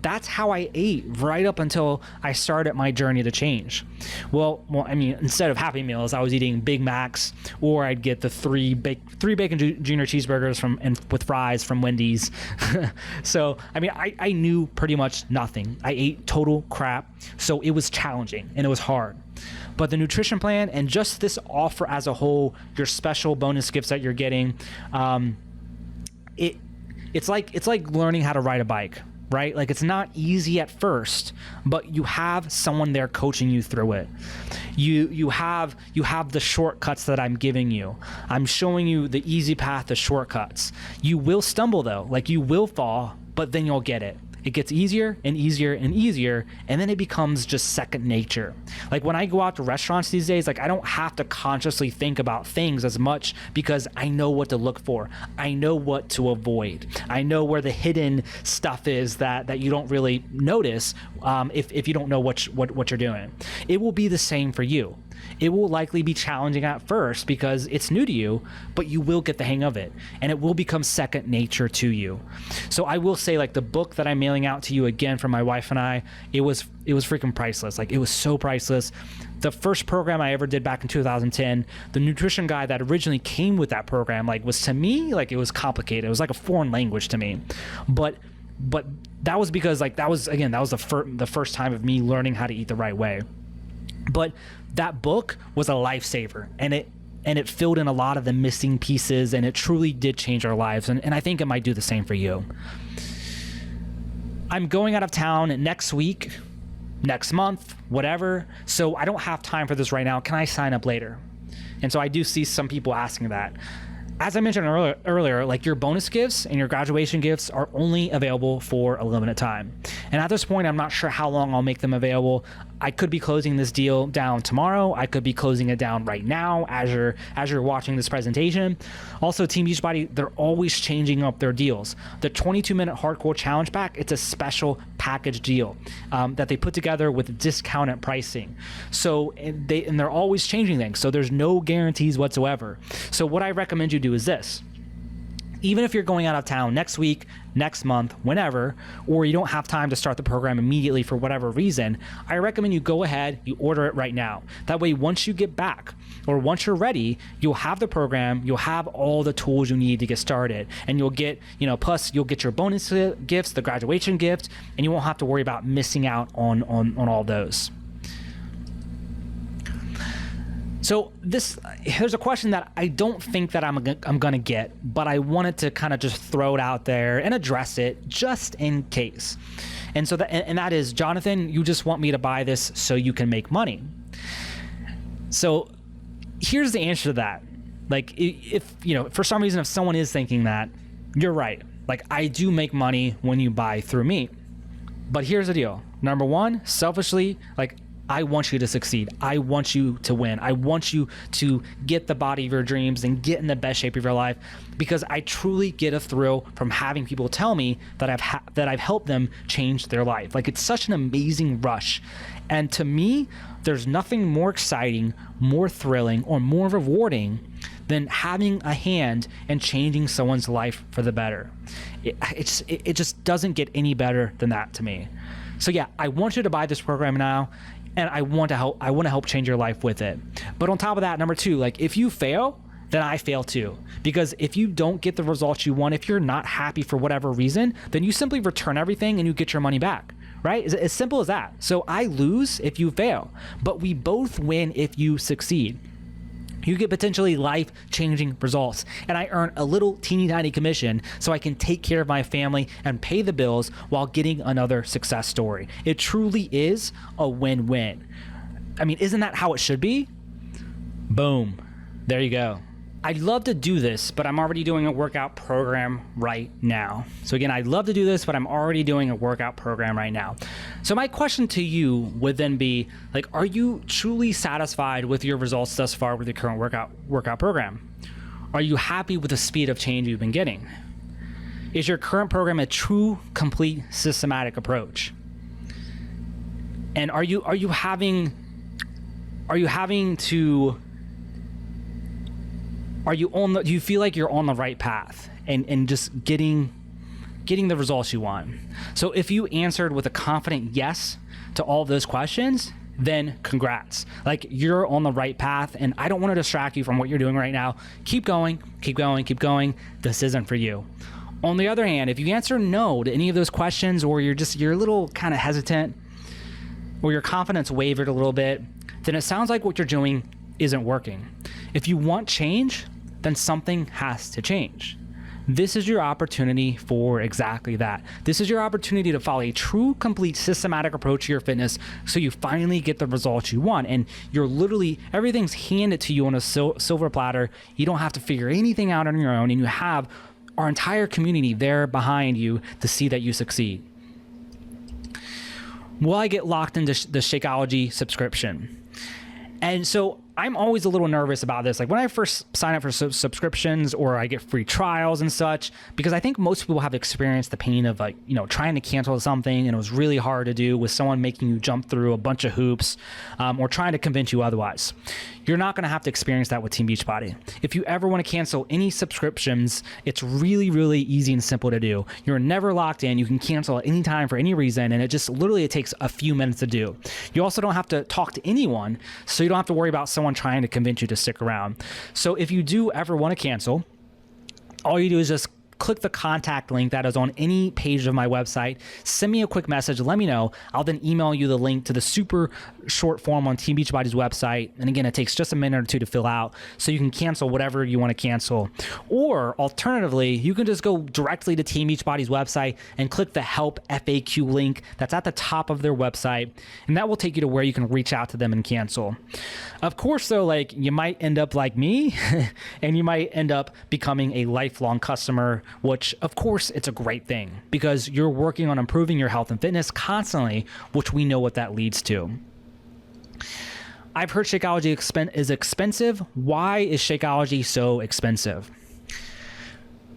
That's how I ate right up until I started my journey to change. Well, I mean, instead of Happy Meals, I was eating Big Macs, or I'd get the three bacon junior cheeseburgers with fries from Wendy's. So, I mean, I knew pretty much nothing. I ate total crap. So it was challenging and it was hard. But the nutrition plan and just this offer as a whole, your special bonus gifts that you're getting, it's like learning how to ride a bike, right? Like, it's not easy at first, but you have someone there coaching you through it. You have the shortcuts that I'm giving you. I'm showing you the easy path, the shortcuts. You will stumble though, like you will fall, but then you'll get it. It gets easier and easier and easier, and then it becomes just second nature. Like when I go out to restaurants these days, like I don't have to consciously think about things as much because I know what to look for. I know what to avoid. I know where the hidden stuff is that you don't really notice if you don't know what you're doing. It will be the same for you. It will likely be challenging at first because it's new to you, but you will get the hang of it and it will become second nature to you. So I will say, like, the book that I'm mailing out to you again from my wife and I, it was freaking priceless. Like, it was so priceless. The first program I ever did back in 2010, the nutrition guide that originally came with that program, like, was, to me, like, it was complicated. It was like a foreign language to me. But that was because, like, that was the first time of me learning how to eat the right way. But that book was a lifesaver, and it filled in a lot of the missing pieces, and it truly did change our lives. And I think it might do the same for you. I'm going out of town next week, next month, whatever. So I don't have time for this right now. Can I sign up later? And so I do see some people asking that. As I mentioned earlier, like, your bonus gifts and your graduation gifts are only available for a limited time. And at this point, I'm not sure how long I'll make them available. I could be closing this deal down tomorrow. I could be closing it down right now as you're watching this presentation. Also, Team Beachbody, they're always changing up their deals. The 22-minute hardcore challenge pack, it's a special package deal that they put together with discounted pricing. So they're always changing things. So there's no guarantees whatsoever. So what I recommend you do is this. Even if you're going out of town next week, next month, whenever, or you don't have time to start the program immediately for whatever reason, I recommend you go ahead, you order it right now. That way, once you get back or once you're ready, you'll have the program, you'll have all the tools you need to get started, and you'll get, plus you'll get your bonus gifts, the graduation gift, and you won't have to worry about missing out on all those. So here's a question that I don't think that I'm going to get, but I wanted to kind of just throw it out there and address it just in case. And so that is, Jonathan, you just want me to buy this so you can make money. So here's the answer to that. Like, if for some reason, if someone is thinking that, you're right. Like, I do make money when you buy through me. But here's the deal. Number one, selfishly, like, I want you to succeed. I want you to win. I want you to get the body of your dreams and get in the best shape of your life, because I truly get a thrill from having people tell me that I've helped them change their life. Like, it's such an amazing rush. And to me, there's nothing more exciting, more thrilling, or more rewarding than having a hand and changing someone's life for the better. It just doesn't get any better than that to me. So yeah, I want you to buy this program now. And I want to help change your life with it. But on top of that, number two, like, if you fail, then I fail too. Because if you don't get the results you want, if you're not happy for whatever reason, then you simply return everything and you get your money back, right? It's as simple as that. So I lose if you fail, but we both win if you succeed. You get potentially life-changing results, and I earn a little teeny tiny commission so I can take care of my family and pay the bills while getting another success story. It truly is a win-win. I mean, isn't that how it should be? Boom. There you go. I'd love to do this, but I'm already doing a workout program right now. So again, I'd love to do this, but I'm already doing a workout program right now. So my question to you would then be, like, are you truly satisfied with your results thus far with your current workout program? Are you happy with the speed of change you've been getting? Is your current program a true, complete, systematic approach? And are you having to do you feel like you're on the right path and just getting the results you want? So if you answered with a confident yes to all of those questions, then congrats. Like, you're on the right path, and I don't want to distract you from what you're doing right now. Keep going, keep going, keep going. This isn't for you. On the other hand, if you answer no to any of those questions, or you're a little kind of hesitant, or your confidence wavered a little bit, then it sounds like what you're doing isn't working. If you want change, then something has to change. This is your opportunity for exactly that. This is your opportunity to follow a true, complete, systematic approach to your fitness so you finally get the results you want. And everything's handed to you on a silver platter. You don't have to figure anything out on your own, and you have our entire community there behind you to see that you succeed. Will I get locked into the Shakeology subscription? And so I'm always a little nervous about this. Like, when I first sign up for subscriptions, or I get free trials and such, because I think most people have experienced the pain of, like, trying to cancel something, and it was really hard to do with someone making you jump through a bunch of hoops, or trying to convince you otherwise. You're not going to have to experience that with Team Beachbody. If you ever want to cancel any subscriptions, it's really, really easy and simple to do. You're never locked in. You can cancel at any time for any reason, and it takes a few minutes to do. You also don't have to talk to anyone, so you don't have to worry about someone trying to convince you to stick around. So if you do ever want to cancel, all you do is just click the contact link that is on any page of my website. Send me a quick message. Let me know. I'll then email you the link to the super short form on Team Beachbody's website. And again, it takes just a minute or two to fill out, so you can cancel whatever you want to cancel. Or alternatively, you can just go directly to Team Beachbody's website and click the Help FAQ link that's at the top of their website, and that will take you to where you can reach out to them and cancel. Of course, though, like, you might end up like me and you might end up becoming a lifelong customer, which of course it's a great thing, because you're working on improving your health and fitness constantly, which we know what that leads to. I've heard Shakeology is expensive. Why is Shakeology so expensive?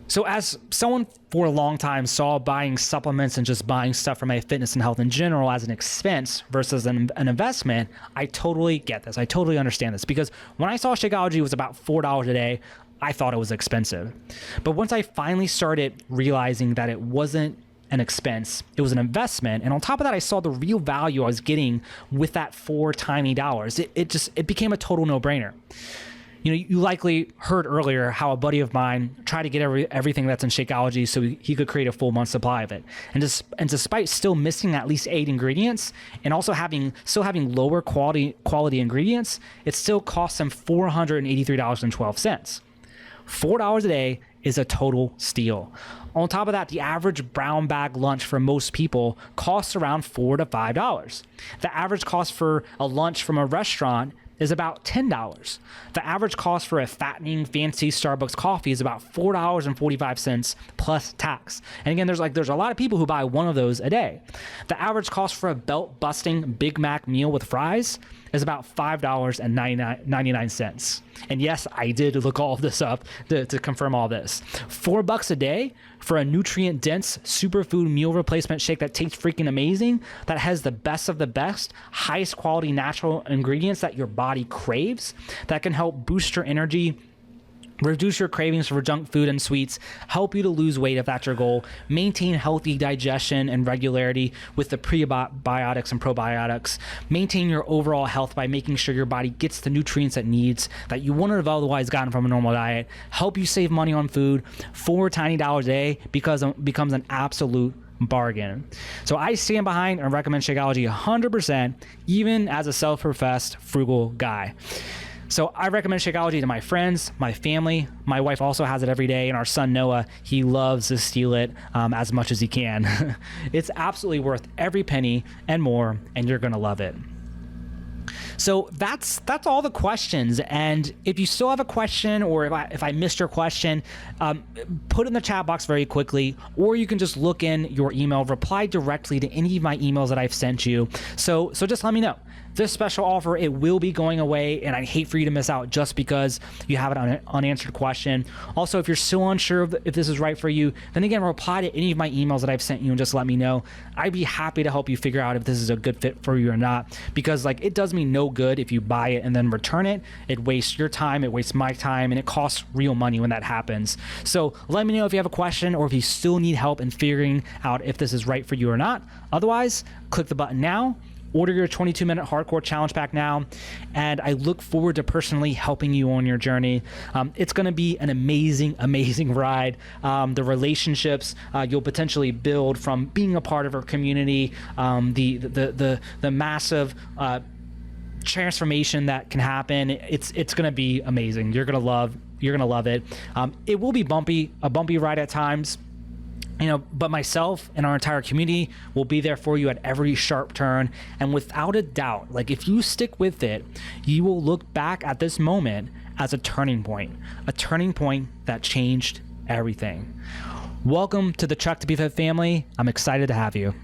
So as someone for a long time saw buying supplements and just buying stuff for my fitness and health in general as an expense versus an investment, I totally get this. I totally understand this, because when I saw Shakeology was about $4 a day, I thought it was expensive. But once I finally started realizing that it wasn't an expense, it was an investment, and on top of that, I saw the real value I was getting with that $4 tiny dollars. It became a total no-brainer. You likely heard earlier how a buddy of mine tried to get everything that's in Shakeology so he could create a full month's supply of it. And despite still missing at least 8 ingredients, and also having lower quality ingredients, it still cost him $483.12. $4 a day is a total steal. On top of that, the average brown bag lunch for most people costs around $4 to $5. The average cost for a lunch from a restaurant is about $10. The average cost for a fattening fancy Starbucks coffee is about $4.45 plus tax. And again, there's a lot of people who buy one of those a day. The average cost for a belt-busting Big Mac meal with fries is about $5.99. And yes, I did look all of this up to confirm all this. $4 a day for a nutrient-dense superfood meal replacement shake that tastes freaking amazing, that has the best of the best, highest quality natural ingredients that your body craves, that can help boost your energy, reduce your cravings for junk food and sweets, help you to lose weight if that's your goal, maintain healthy digestion and regularity with the prebiotics and probiotics, maintain your overall health by making sure your body gets the nutrients it needs that you wouldn't have otherwise gotten from a normal diet, help you save money on food. $4 tiny dollars a day becomes an absolute bargain. So I stand behind and recommend Shakeology 100%, even as a self-professed frugal guy. So I recommend Shakeology to my friends, my family. My wife also has it every day, and our son Noah, he loves to steal it as much as he can. It's absolutely worth every penny and more, and you're gonna love it. So that's all the questions. And if you still have a question, or if I missed your question, put it in the chat box very quickly, or you can just look in your email, reply directly to any of my emails that I've sent you. So just let me know. this special offer, it will be going away, and I'd hate for you to miss out just because you have an unanswered question. Also, if you're still unsure if this is right for you, then again, reply to any of my emails that I've sent you and just let me know. I'd be happy to help you figure out if this is a good fit for you or not, because like it does me no good if you buy it and then return it. It wastes your time, it wastes my time, and it costs real money when that happens. So let me know if you have a question or if you still need help in figuring out if this is right for you or not. Otherwise, click the button now. Order your 22-minute hardcore challenge pack now, and I look forward to personally helping you on your journey. It's going to be an amazing, amazing ride. The relationships you'll potentially build from being a part of our community, the massive transformation that can happen. It's going to be amazing. You're going to love it. It will be a bumpy ride at times. But myself and our entire community will be there for you at every sharp turn. And without a doubt, like if you stick with it, you will look back at this moment as a turning point that changed everything. Welcome to the Truck to Be Fit family. I'm excited to have you.